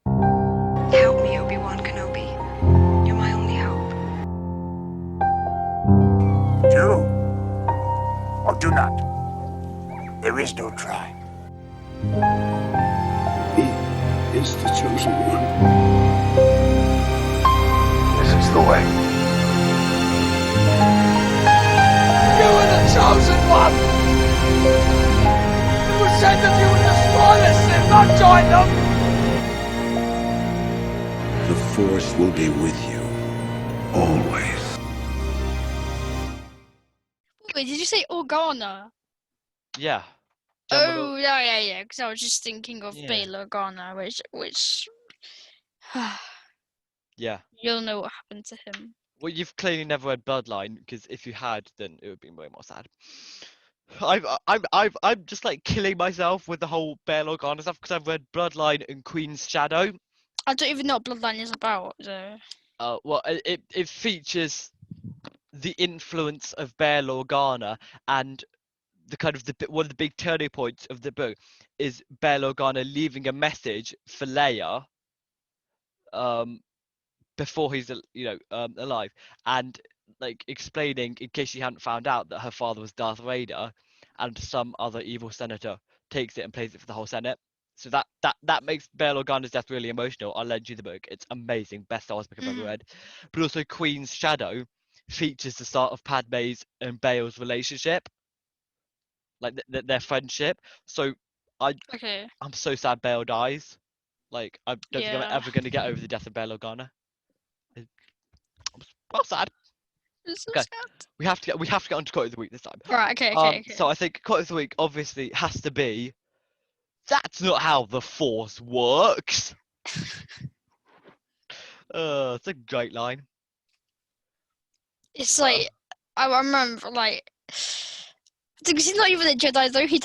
Help me, Obi-Wan Kenobi. You're my only hope. Do or do not. There is no try. He is the chosen one. This is the way. You are the chosen one! It was said that you would destroy the Sith, not join them! The Force will be with you. Always. Wait, did you say Organa? Yeah. Oh, yeah. Because I was just thinking of Yeah. Bail Organa, which. Yeah. You'll know what happened to him. Well, you've clearly never read Bloodline, because if you had, then it would be way more sad. I'm just like killing myself with the whole Bail Organa stuff because I've read Bloodline and Queen's Shadow. I don't even know what Bloodline is about, though. Well, it features the influence of Bail Organa, and the kind of one of the big turning points of the book is Bail Organa leaving a message for Leia, before he's alive, and like explaining in case she hadn't found out that her father was Darth Vader, and some other evil senator takes it and plays it for the whole Senate. So that makes Bail Organa's death really emotional. I'll lend you the book. It's amazing, best Star Wars book I've ever read. But also Queen's Shadow features the start of Padme's and Bail's relationship, like their friendship. So I'm so sad Bail dies. Like I don't think I'm ever going to get over the death of Bail Organa. Well, sad. Okay. We have to get on to quote of the week this time. Right. Okay. So I think quote of the week obviously has to be, "That's not how the Force works." It's a great line. It's like I remember like. Because he's not even a Jedi though. He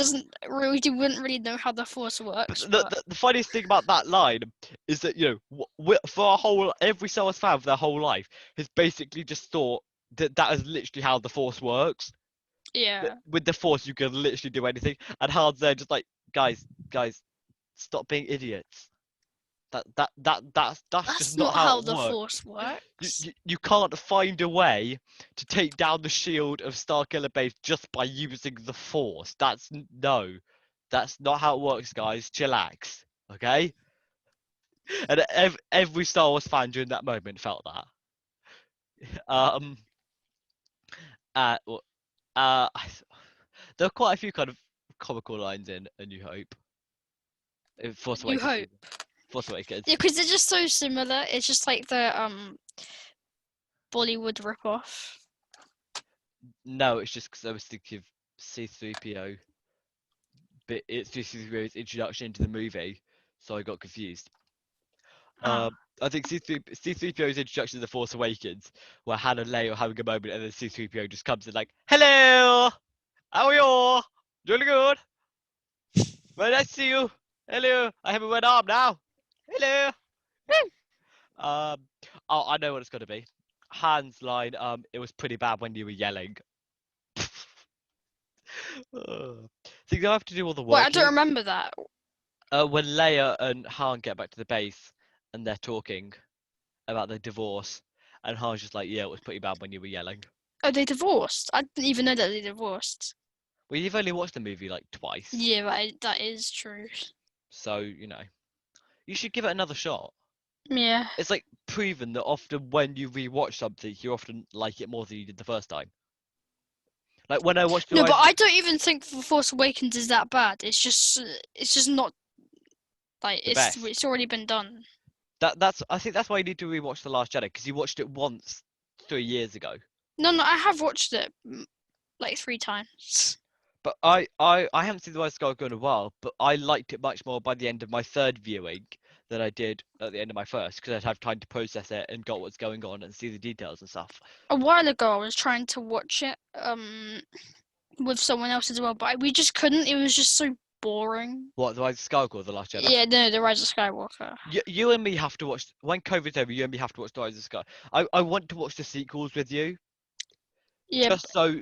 wouldn't really know how the Force works. But the funniest thing about that line is that, you know, for every Star Wars fan for their whole life has basically just thought that is literally how the Force works. Yeah. With the Force, you can literally do anything. And Han's there just like, guys, Stop being idiots. That's That's just not not how how it the works. Force works. You can't find a way to take down the shield of Starkiller Base just by using the Force. No, that's not how it works, guys. Chillax, okay? And every Star Wars fan during that moment felt that. Well, there are quite a few kind of comical lines in A New Hope. Force New Awakens. Hope. Force Awakens. Yeah, because they're just so similar. It's just like the Bollywood ripoff. No, it's just because I was thinking of C3PO, but it's C3PO's introduction into the movie, so I got confused. Ah. I think C3PO's introduction to the Force Awakens, where Han and Leia are having a moment, and then C3PO just comes in like, "Hello, how are you? Doing good? Well, nice to see you. Hello, I have a red arm now. Hello." Oh, I know what it's gonna be. Han's line. It was pretty bad when you were yelling. So you have to do all the work. Wait, I don't here. remember that. When Leia and Han get back to the base and they're talking about the divorce, and Han's just like, "Yeah, it was pretty bad when you were yelling." Oh, they divorced. I didn't even know that they divorced. Well, you've only watched the movie like twice, Yeah, right, that is true. so you should give it another shot. Yeah. It's like proven that often when you rewatch something, you often like it more than you did the first time. Like when I watched the No, Rise but I don't even think The Force Awakens is that bad. It's just not like the best. it's already been done. I think that's why you need to rewatch The Last Jedi, because you watched it once 3 years ago. No, I have watched it like 3 times. But I haven't seen The Rise of Skywalker in a while, but I liked it much more by the end of my third viewing than I did at the end of my first, because I'd have time to process it and got what's going on and see the details and stuff. A while ago, I was trying to watch it with someone else as well, but we just couldn't. It was just so boring. What, The Rise of Skywalker or The Last Jedi? Yeah, no, The Rise of Skywalker. You and me have to watch, when COVID's over, you and me have to watch The Rise of Skywalker. I want to watch the sequels with you. Yeah, Just so...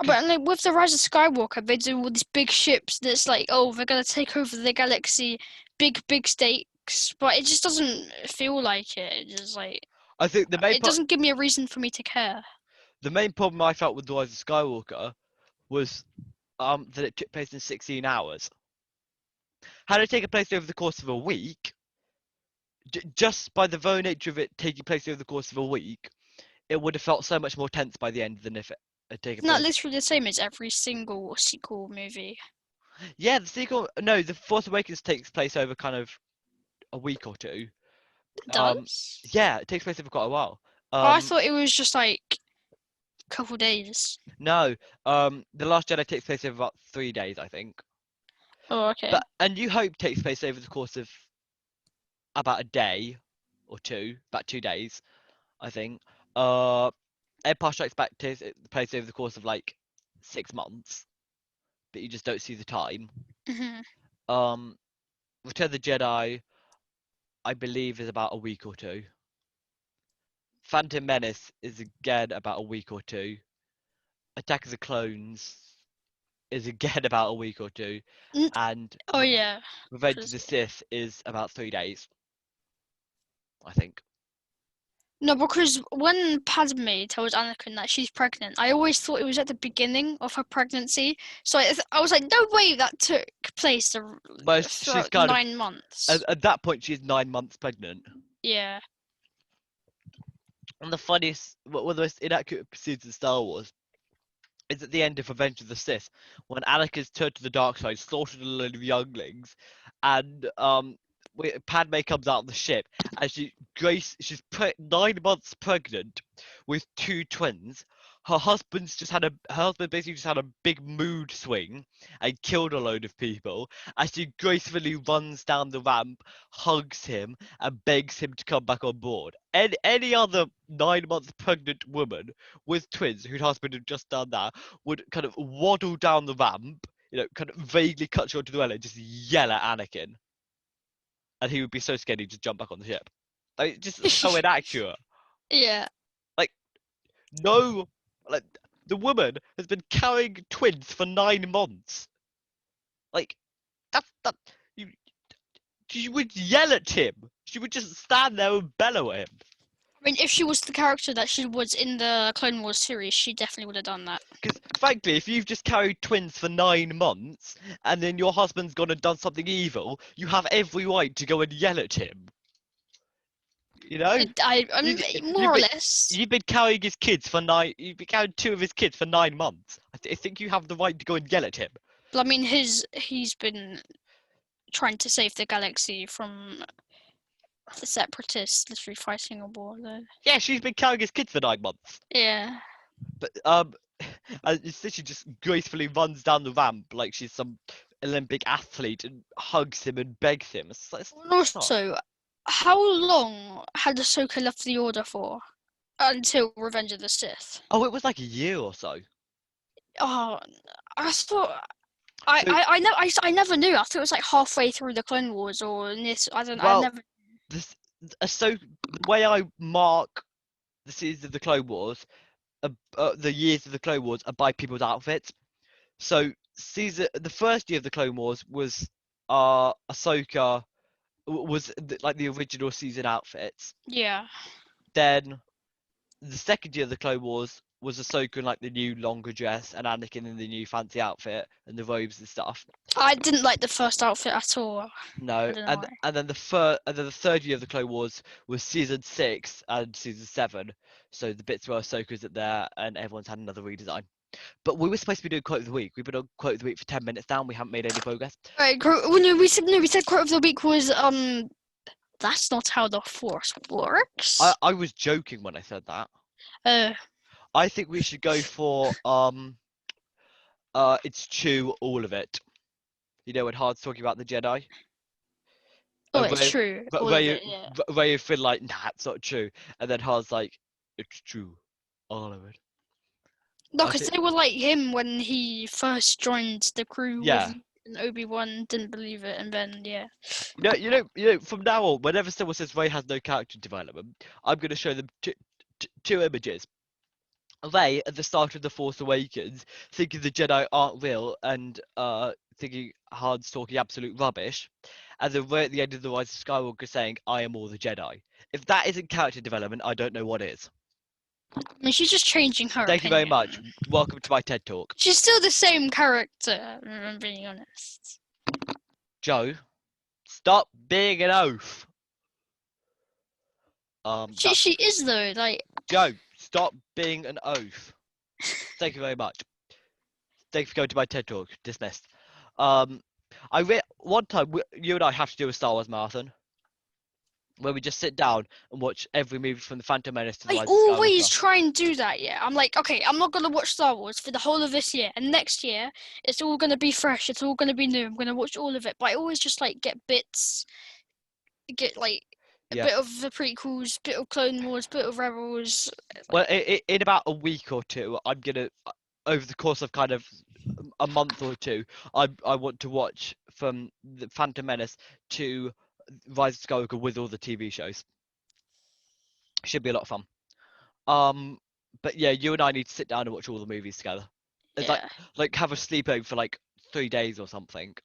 but like with The Rise of Skywalker, they do all these big ships that's like, oh, they're gonna take over the galaxy, big stakes, but it just doesn't feel like it. It just like I think it doesn't give me a reason for me to care. The main problem I felt with The Rise of Skywalker was that it took place in 16 hours. Had it taken place over the course of a week, just by the very nature of it taking place over the course of a week, it would have felt so much more tense by the end than if it had taken Not place. literally the same as every single sequel movie. Yeah, the Force Awakens takes place over kind of a week or two. It does? Yeah, it takes place over quite a while. I thought it was just like a couple days. No, The Last Jedi takes place over about 3 days, I think. Oh, okay. But A New Hope takes place over the course of about a day or two, about 2 days, I think. Empire Strikes Back takes place over the course of like 6 months, but you just don't see the time. Mm-hmm. Return of the Jedi, I believe, is about a week or two. Phantom Menace is again about a week or two. Attack of the Clones is again about a week or two, and oh yeah, Revenge of the Sith is about 3 days, I think. No, because when Padme tells Anakin that she's pregnant, I always thought it was at the beginning of her pregnancy. So I was like, no way that took place throughout 9 months. At that point, she's 9 months pregnant. Yeah. And the funniest, one of the most inaccurate scenes in Star Wars is at the end of Revenge of the Sith, when Anakin's turned to the dark side, slaughtered a load of younglings, and Padme comes out of the ship, and she's 9 months pregnant with 2 twins. Her husband basically just had a big mood swing and killed a load of people, as she gracefully runs down the ramp, hugs him, and begs him to come back on board. Any other 9 months pregnant woman with twins whose husband had just done that would kind of waddle down the ramp, kind of vaguely cut you onto the rail and just yell at Anakin. And he would be so scared he'd just jump back on the ship. Like, just so inaccurate. Yeah. Like, no, like, the woman has been carrying twins for 9 months. Like, She would yell at him. She would just stand there and bellow at him. I mean, if she was the character that she was in the Clone Wars series, she definitely would have done that. Because, frankly, if you've just carried twins for 9 months, and then your husband's gone and done something evil, you have every right to go and yell at him. You know? I mean, more or less. You've been carrying his kids for 9. You've been carrying 2 of his kids for 9 months. I think you have the right to go and yell at him. But I mean, he's been trying to save the galaxy from the Separatists literally fighting a war, though. Yeah, she's been carrying his kids for 9 months. Yeah. But she just gracefully runs down the ramp like she's some Olympic athlete and hugs him and begs him. And also, how long had Ahsoka left the Order for? Until Revenge of the Sith. Oh, it was like a year or so. Oh, I thought. I never knew. I thought it was like halfway through the Clone Wars or this. I don't. Well, I never. So the way I mark the seasons of the Clone Wars, the years of the Clone Wars are by people's outfits. So the first year of the Clone Wars was Ahsoka was like the original season outfits. Yeah. Then the second year of the Clone Wars was Ahsoka in like the new longer dress and Anakin in the new fancy outfit and the robes and stuff. I didn't like the first outfit at all. No, and then the third year of the Clone Wars was season 6 and season 7. So the bits where Ahsoka's at there and everyone's had another redesign. But we were supposed to be doing quote of the week. We've been on quote of the week for 10 minutes now and we haven't made any progress. Right, we said quote of the week was that's not how the Force works. I was joking when I said that. I think we should go for it's true, all of it. You know when Hard's talking about the Jedi. Oh, it's true. But Ray would feel like, nah, it's not true, and then Hard's like, it's true, all of it. No, because they were like him when he first joined the crew. Yeah. And Obi-Wan didn't believe it, and then yeah. You know, from now on, whenever someone says Ray has no character development, I'm going to show them two images. Ray at the start of The Force Awakens, thinking the Jedi aren't real and thinking Han's talking absolute rubbish, and then Ray at the end of The Rise of Skywalker saying, I am all the Jedi. If that isn't character development, I don't know what is. I mean, she's just changing her Thank opinion. you very much. Welcome to my TED Talk. She's still the same character, I'm being honest. Joe, stop being an oaf. She is though, like... Joe, stop being an oaf. Thank you very much. Thanks for going to my TED Talk. Dismissed. One time, you and I have to do a Star Wars marathon, where we just sit down and watch every movie from the Phantom Menace to the Rise of Skywalker. I always try and do that, yeah. I'm like, okay, I'm not going to watch Star Wars for the whole of this year, and next year, it's all going to be fresh, it's all going to be new, I'm going to watch all of it, but I always just, like, get bits, like, a bit of the prequels, bit of Clone Wars, bit of Rebels. Well, in about a week or two, I'm going to, over the course of kind of a month or two, I want to watch from the Phantom Menace to Rise of Skywalker with all the TV shows. Should be a lot of fun. But yeah, you and I need to sit down and watch all the movies together. It's like have a sleepover for like 3 days or something,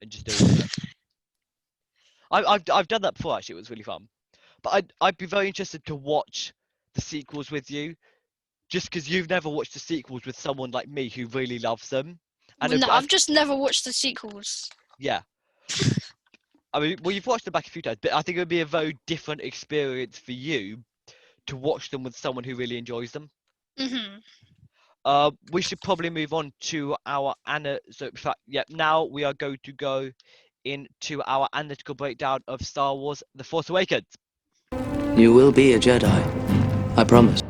and just do it. I've done that before actually. It was really fun. But I'd be very interested to watch the sequels with you, just because you've never watched the sequels with someone like me who really loves them. And I've just never watched the sequels. Yeah. I mean, well, you've watched them back a few times, but I think it would be a very different experience for you to watch them with someone who really enjoys them. Mm-hmm. We should probably move on to our now we are going to go into our analytical breakdown of Star Wars: The Force Awakens. You will be a Jedi, I promise.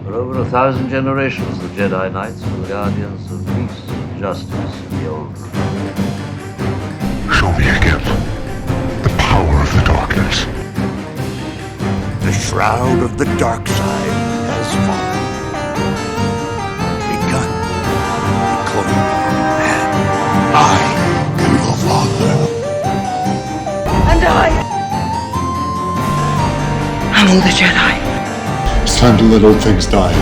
For over 1,000 generations, the Jedi Knights were the guardians of peace and justice in the old Republic. Show me again the power of the darkness. The shroud of the dark side has fallen. Begun the Clone War, and I am your father. And I'm all the Jedi. It's time to let old things die.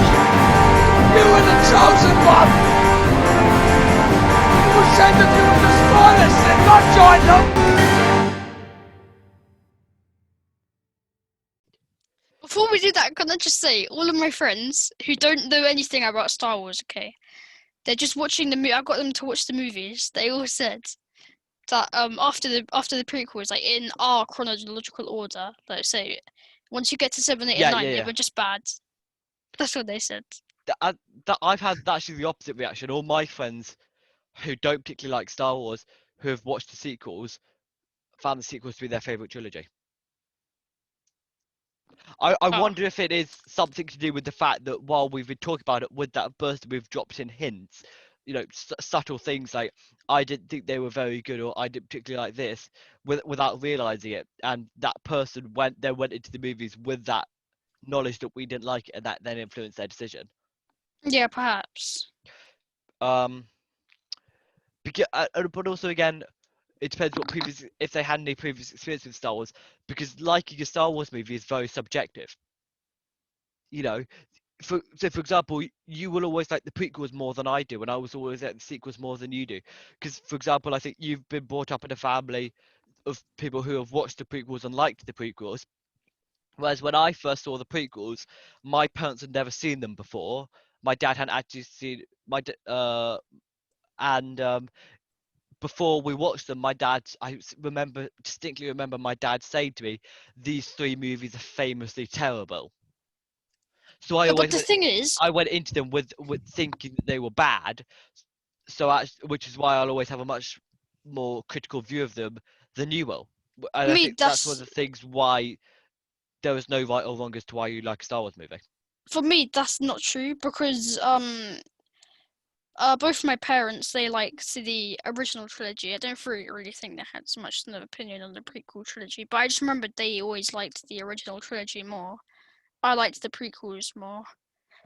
you were the chosen one! It was said that you would destroy us and not join them! before we do that, can I just say, all of my friends who don't know anything about Star Wars, okay, they're just watching the movie. I got them to watch the movies. They all said that after the prequels, like in our chronological order, like say, once you get to 7, 8, and 9, they were just bad. That's what they said. I've had actually the opposite reaction. All my friends who don't particularly like Star Wars, who have watched the sequels, found the sequels to be their favorite trilogy. I wonder if it is something to do with the fact that while we've been talking about it, with that burst we've dropped in hints, you know, subtle things like I didn't think they were very good, or I didn't particularly like this, without realizing it, and that person went into the movies with that knowledge that we didn't like it, and that then influenced their decision. Yeah, perhaps. But also again, it depends if they had any previous experience with Star Wars, because liking a Star Wars movie is very subjective. You know, for example, you will always like the prequels more than I do, and I was always like the sequels more than you do. Because, for example, I think you've been brought up in a family of people who have watched the prequels and liked the prequels. Whereas when I first saw the prequels, my parents had never seen them before. My dad hadn't actually seen before we watched them, I distinctly remember my dad saying to me, "These 3 movies are famously terrible." So I went into them with thinking that they were bad. Which is why I'll always have a much more critical view of them than you will. And I think that's one of the things why there is no right or wrong as to why you like a Star Wars movie. For me, that's not true, because both my parents, they like the original trilogy. I don't really think they had so much of an opinion on the prequel trilogy, but I just remember they always liked the original trilogy more. I liked the prequels more.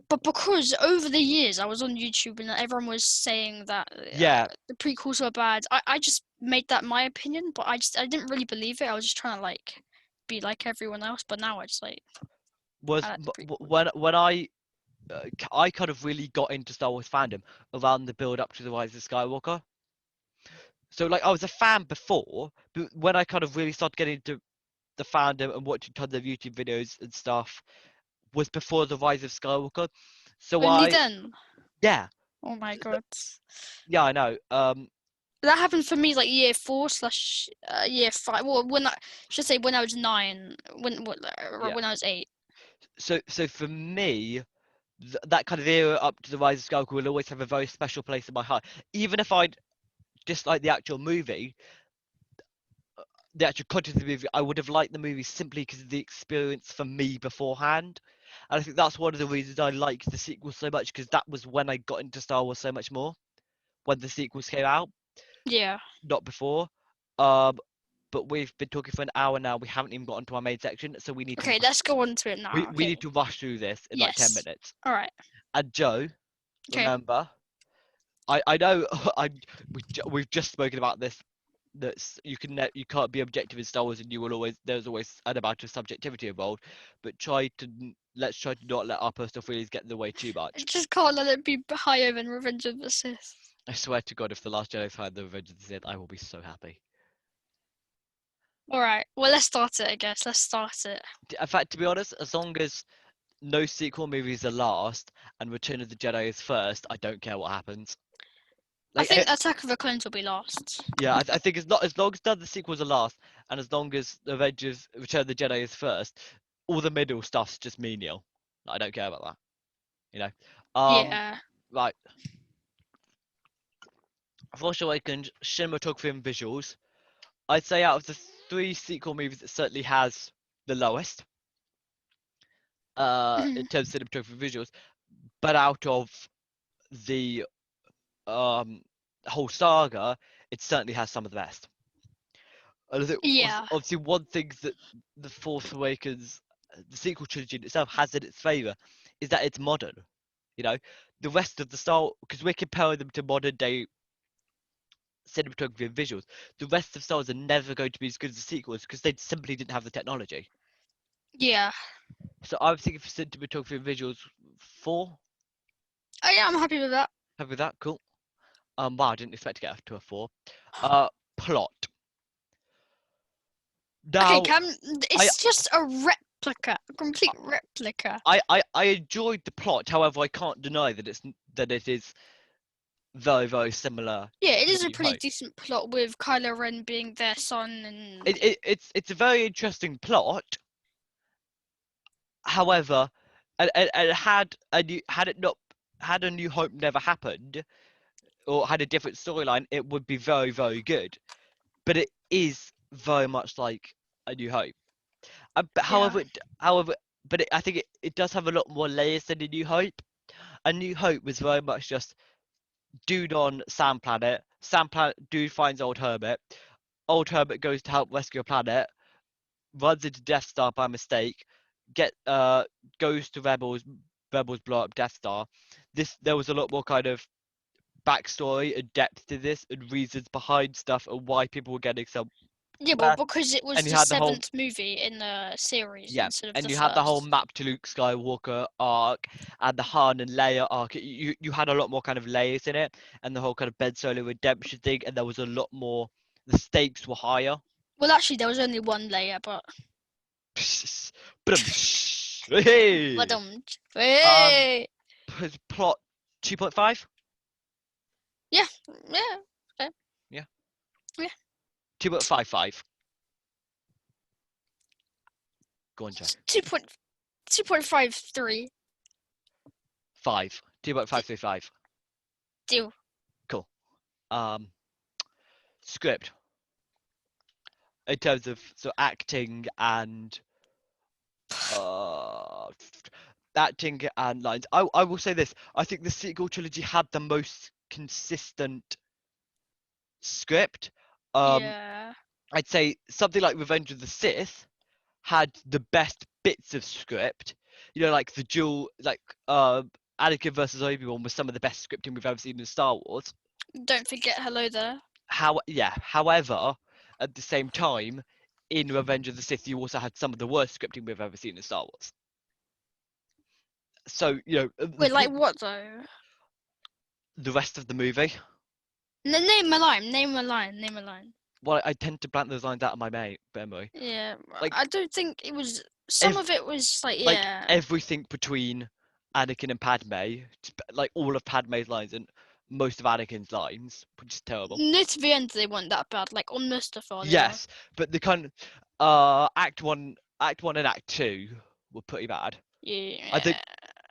But because over the years I was on YouTube and everyone was saying that the prequels were bad, I just made that my opinion, but I didn't really believe it. I was just trying to like be like everyone else, but now I just like. When I kind of really got into Star Wars fandom around the build up to the Rise of Skywalker. So like I was a fan before, but when I kind of really started getting into the fandom and watching tons of YouTube videos and stuff was before the Rise of Skywalker. So Only then? Yeah. Oh my god. Yeah, I know. That happened for me like year 4 / year 5. Well, when I was 9. When I was 8. So for me, that kind of era up to the Rise of Skywalker will always have a very special place in my heart. Even if I dislike the actual movie, the actual content of the movie, I would have liked the movie simply because of the experience for me beforehand. And I think that's one of the reasons I liked the sequel so much, because that was when I got into Star Wars so much more, when the sequels came out. Yeah. Not before. But we've been talking for an hour now. We haven't even gotten to our main section, so we need to. Okay, let's go on to it now. We need to rush through this in like 10 minutes. All right. And Joe, remember, I know we've just spoken about this. That you can't be objective in Star Wars, and there's always an amount of subjectivity involved. But let's try to not let our personal feelings get in the way too much. I just can't let it be higher than Revenge of the Sith. I swear to God, if the Last Jedi find the Revenge of the Sith, I will be so happy. All right. Well, let's start it. I guess let's start it. In fact, to be honest, as long as no sequel movies are last and Return of the Jedi is first, I don't care what happens. Like, I think Attack of the Clones will be last. Yeah, I think as long as none of the sequels are last, and as long as Avengers Return of the Jedi is first, all the middle stuff's just menial. I don't care about that. You know. Yeah. Right. Force Awakens, cinematography and visuals. I'd say out of the 3 sequel movies, it certainly has the lowest. In terms of cinematography and visuals, but out of the whole saga, it certainly has some of the best. And I think obviously one thing that the Force Awakens, the sequel trilogy itself, has in its favour is that it's modern. You know, the rest of the Star, because we're comparing them to modern day cinematography and visuals, the rest of Star Wars are never going to be as good as the sequels because they simply didn't have the technology. Yeah. So I'm thinking for cinematography and visuals, 4. Oh yeah, I'm happy with that. Happy with that, cool. Wow, I didn't expect to get to a 4. Plot. Now, okay, it's just a replica, a complete replica. I enjoyed the plot. However, I can't deny that it is very, very similar. Yeah, it to is A a New pretty Hope. decent plot with Kylo Ren being their son, and It's a very interesting plot. However, and had a New Hope never happened, or had a different storyline, it would be very, very good. But it is very much like A New Hope. But yeah, I think it does have a lot more layers than A New Hope. A New Hope was very much just dude on Sand Planet. Sand Planet dude finds old Hermit. Old Hermit goes to help rescue a planet, runs into Death Star by mistake, goes to Rebels. Rebels blow up Death Star. There was a lot more kind of backstory and depth to this, and reasons behind stuff, and why people were getting some. yeah, well, because it was And you the had the whole 7th movie in the series yeah, instead of and the you had the whole first. map to Luke Skywalker arc, and the Han and Leia arc. You had a lot more kind of layers in it, and the whole kind of Ben Solo redemption thing, and there was a lot more. The stakes were higher. Well, actually, there was only one layer, but Hey! hey, Plot 2.5? yeah, yeah, okay. Yeah. Yeah. 2.55. Go on, Joe. 2.53. 5. 2.535. Deal. Cool. Script. In terms of acting and lines. I will say this. I think the sequel trilogy had the most consistent script. Yeah. I'd say something like Revenge of the Sith had the best bits of script. You know, like the duel, like Anakin versus Obi-Wan was some of the best scripting we've ever seen in Star Wars. Don't forget Hello There. However, at the same time, in Revenge of the Sith, you also had some of the worst scripting we've ever seen in Star Wars. So, Wait, like what though? the rest of the movie. Name a line. Name a line. Name a line. Well, I tend to blank those lines out of my memory. Yeah, Like, I don't think it was. Some of it was like, like yeah. everything between Anakin and Padme, like all of Padme's lines and most of Anakin's lines, which is terrible. Near to the end, they weren't that bad. Like on Mustafar. Yes, but the kind of Act 1 and Act 2 were pretty bad. Yeah. I think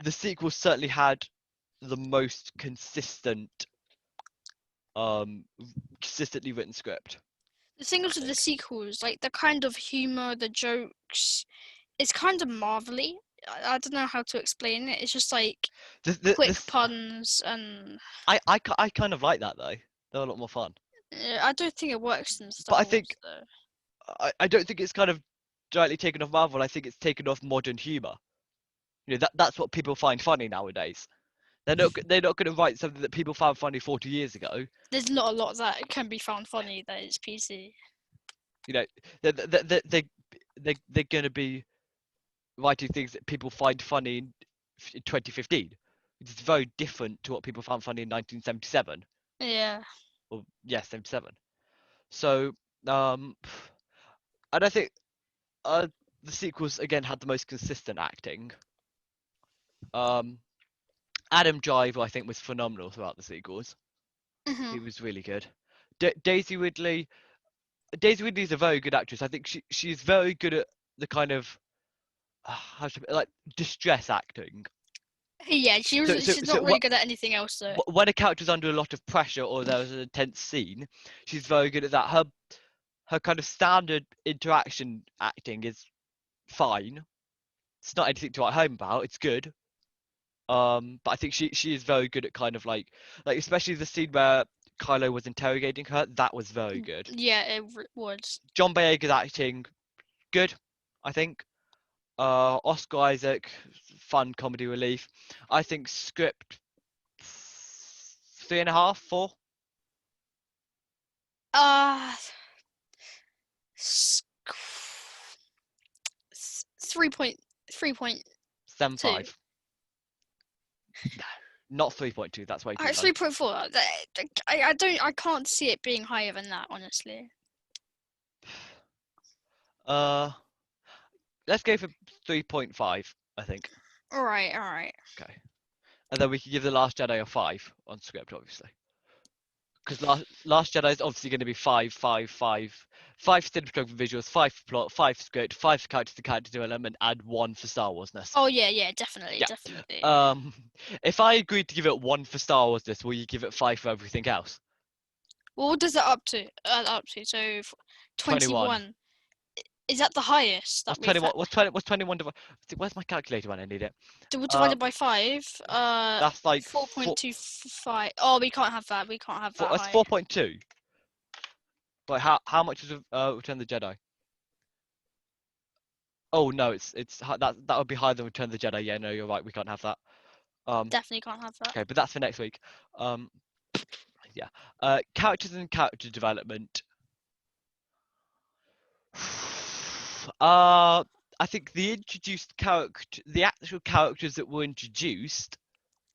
the sequel certainly had the most consistently written script. The thing with the sequels, like the kind of humor, the jokes, it's kind of marvelly. I don't know how to explain it. It's just like quick puns and. I kind of like that though. They're a lot more fun. I don't think it works in Star But I think Wars, though. I don't think it's kind of directly taken off Marvel. I think it's taken off modern humor. That's what people find funny nowadays. They're not going to write something that people found funny 40 years ago. There's not a lot that can be found funny that is PC. They're going to be writing things that people find funny in 2015. It's very different to what people found funny in 1977. Yeah. Well, yes, 77. So, and I think the sequels again had the most consistent acting. Adam Driver, I think, was phenomenal throughout the sequels. Mm-hmm. He was really good. Daisy Ridley. Daisy Ridley's a very good actress. I think she's very good at the kind of like distress acting. Yeah, she's not really good at anything else though. When a character's under a lot of pressure or there's an intense scene, she's very good at that. Her kind of standard interaction acting is fine. It's not anything to write home about. It's good. But I think she is very good at kind of like especially the scene where Kylo was interrogating her. That was very good. Yeah, it was. John Boyega's acting, good, I think. Oscar Isaac, fun comedy relief. I think script 3.5, 4. 3.75. No, not 3.2. That's way too low. 3.4. I can't see it being higher than that, honestly. Let's go for 3.5, I think. All right. Okay. And then we can give The Last Jedi a 5 on script, obviously. Because Last Jedi is obviously going to be 5, 5, 5. 5 for cinematography visuals, 5 for plot, 5 for script, 5 for character development, and 1 for Star Warsness. Oh yeah, definitely, Yeah. definitely. If I agreed to give it 1 for Star Warsness, will you give it 5 for everything else? Well, what does it up to? So 21. Is that the highest that What's we've 21? had? What's 21 divided? Where's my calculator when I need it? Divided by 5? That's like 4.25. Oh, we can't have that. We can't have that That's high. 4.2. But how much is Return of the Jedi? Oh no, it's that would be higher than Return of the Jedi. Yeah, no, you're right. We can't have that. Definitely can't have that. Okay, but that's for next week. Yeah. Characters and character development. I think the actual characters that were introduced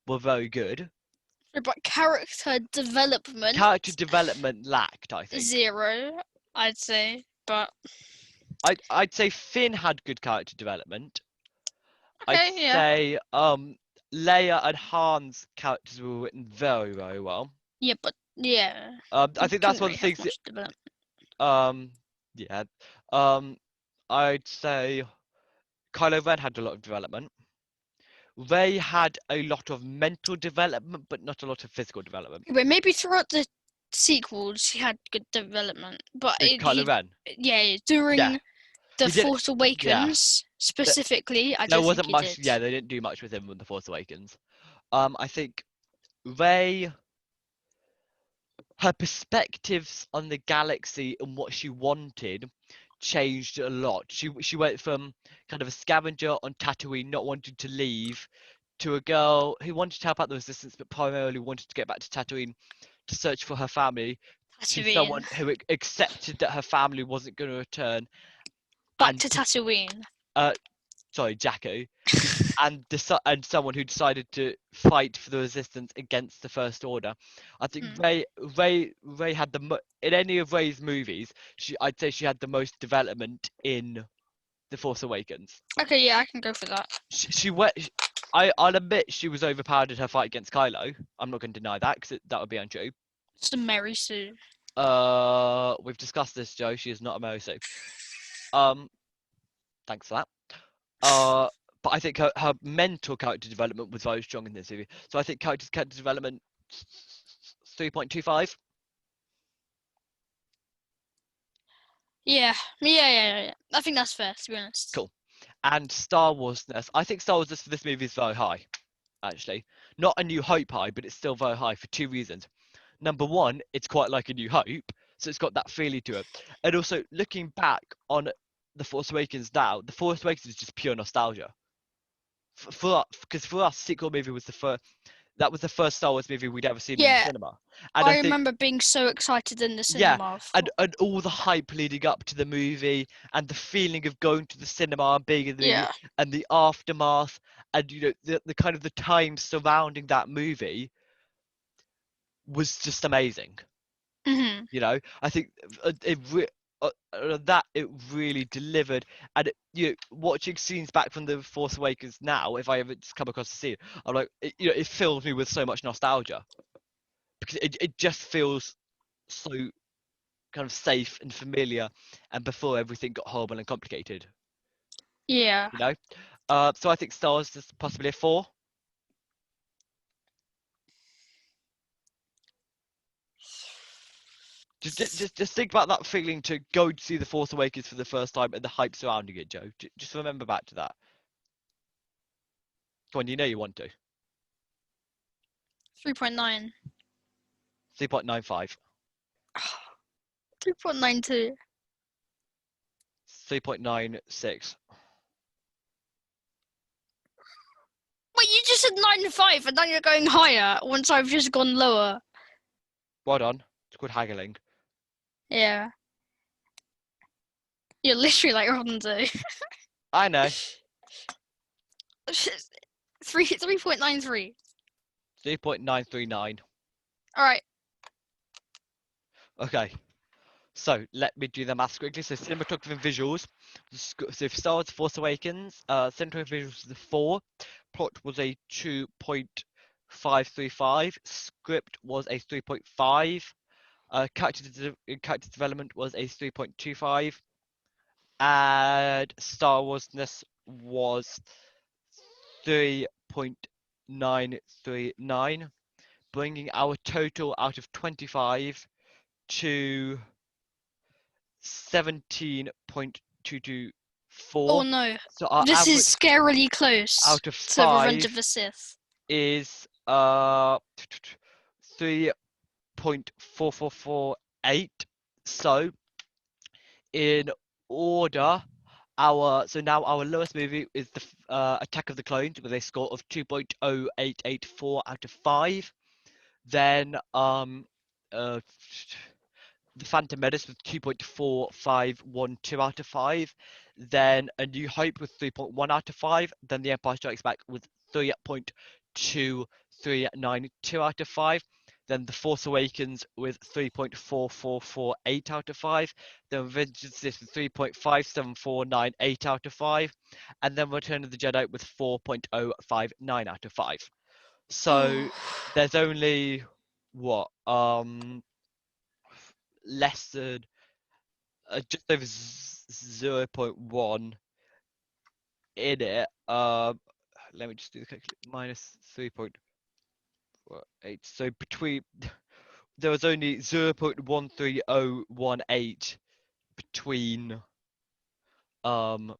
were very good. But character development. Character development lacked, I think. 0, I'd say. But I'd say Finn had good character development. okay, I'd say Leia and Han's characters were written very, very well. Yeah, but yeah. I think that's one of the things that yeah. I'd say Kylo Ren had a lot of development. Rey had a lot of mental development, but not a lot of physical development. But maybe throughout the sequels, he had good development. But Kylo Ren. Yeah, during the Force Awakens specifically, there wasn't much. Yeah, they didn't do much with him with the Force Awakens. I think Rey, her perspectives on the galaxy and what she wanted changed a lot. She went from kind of a scavenger on Tatooine, not wanting to leave, to a girl who wanted to help out the Resistance, but primarily wanted to get back to Tatooine to search for her family. To someone who accepted that her family wasn't going to return. Back to Tatooine. Sorry, Jakku. And someone who decided to fight for the Resistance against the First Order. I think Rey had in any of Rey's movies, I'd say she had the most development in The Force Awakens. Okay, yeah, I can go for that. I'll admit she was overpowered in her fight against Kylo. I'm not going to deny that because that would be untrue. It's a Mary Sue. We've discussed this, Joe. She is not a Mary Sue. Thanks for that. But I think her mental character development was very strong in this movie. So I think character development 3.25. Yeah. I think that's fair, to be honest. Cool. And Star Warsness. I think Star Warsness for this movie is very high, actually. Not A New Hope high, but it's still very high for 2 reasons. Number one, it's quite like A New Hope, so it's got that feeling to it. And also, looking back on The Force Awakens now, The Force Awakens is just pure nostalgia. Because for us, sequel movie was the first Star Wars movie we'd ever seen in the cinema. And I remember being so excited in the cinema. Yeah, and all the hype leading up to the movie, and the feeling of going to the cinema and being in the and the aftermath, and the kind of the time surrounding that movie was just amazing. Mm-hmm. I think it really delivered. And watching scenes back from The Force Awakens now, if I ever just come across the scene, I'm like, it fills me with so much nostalgia, because it just feels so kind of safe and familiar, and before everything got horrible and complicated. Yeah. So I think Star Wars is possibly a 4. Just think about that feeling to go to see The Force Awakens for the first time and the hype surrounding it, Joe. Just remember back to that. Come on, you want to. 3.9. 3.95. 3.92. 3.96. Wait, you just said 9.5 and now you're going higher once I've just gone lower. Well done. It's called haggling. Yeah. You're literally like Rondo. I know. 3.93. 3.939. Alright. Okay. So let me do the maths quickly. So cinematography and visuals. So if Star Wars Force Awakens, cinematography and visuals was a 4, plot was a 2.535, script was a 3.5, character development was a 3.25, and Star Warsness was 3.939, bringing our total out of 25 to 17.224. Oh no, So our this average is scarily close out of to Revenge 5 of the Sith. is 3.4448. So in order, now our lowest movie is the Attack of the Clones with a score of 2.0884 out of 5. Then The Phantom Menace with 2.4512 out of 5. Then A New Hope with 3.1 out of 5. Then The Empire Strikes Back with 3.2392 out of 5. Then The Force Awakens with 3.4448 out of 5. Then Revenge of the Sith with 3.5749 out of 5. And then Return of the Jedi with 4.059 out of 5. So there's only less than just over 0.1 in it. Let me just do the calculation. Minus 3.8. So there was only 0.13018 between The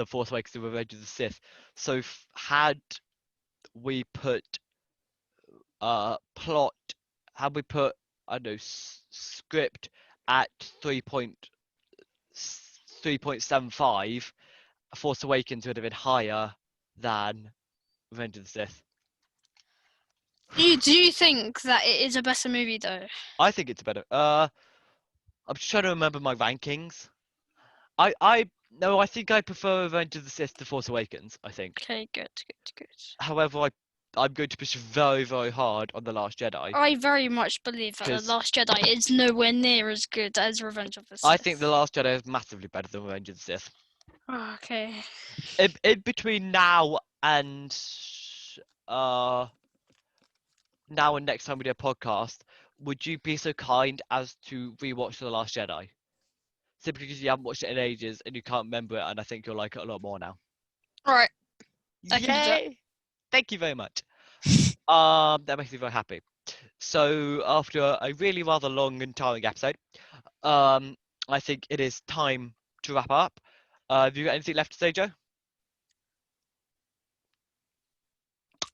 Force Awakens and Revenge of the Sith. So had we put script at 3.75, Force Awakens would have been higher than Revenge of the Sith. Do you think that it is a better movie though? I think it's better. I'm just trying to remember my rankings. I think I prefer Revenge of the Sith to Force Awakens, I think. Okay, good. However, I'm going to push very, very hard on The Last Jedi. I very much believe that The Last Jedi is nowhere near as good as Revenge of the Sith. I think The Last Jedi is massively better than Revenge of the Sith. Oh, okay. In between now and next time we do a podcast, would you be so kind as to rewatch The Last Jedi? Simply because you haven't watched it in ages and you can't remember it, and I think you'll like it a lot more now. Alright. I can do that. Thank you very much. That makes me very happy. So after a really rather long and tiring episode, I think it is time to wrap up. Have you got anything left to say, Joe?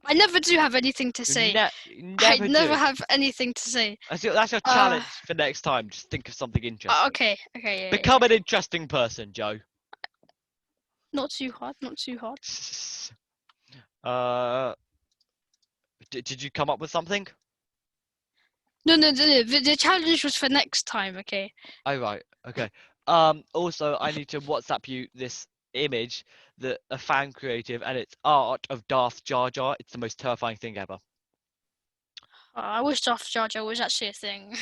I never do have anything to say. I never have anything to say. That's your challenge for next time. Just think of something interesting. Okay. Become an interesting person, Joe. Not too hard. Did you come up with something? No. The challenge was for next time. Okay. Oh right. Okay. Also, I need to WhatsApp you this image that a fan created, and it's art of Darth Jar Jar. It's the most terrifying thing ever. I wish Darth Jar Jar was actually a thing.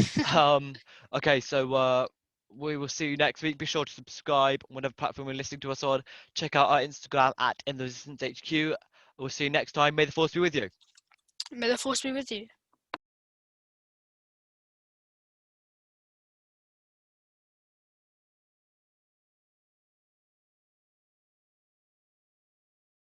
Okay, so we will see you next week. Be sure to subscribe on whatever platform you're listening to us on. Check out our Instagram at InTheResistanceHQ. We'll see you next time. May the Force be with you. May the Force be with you.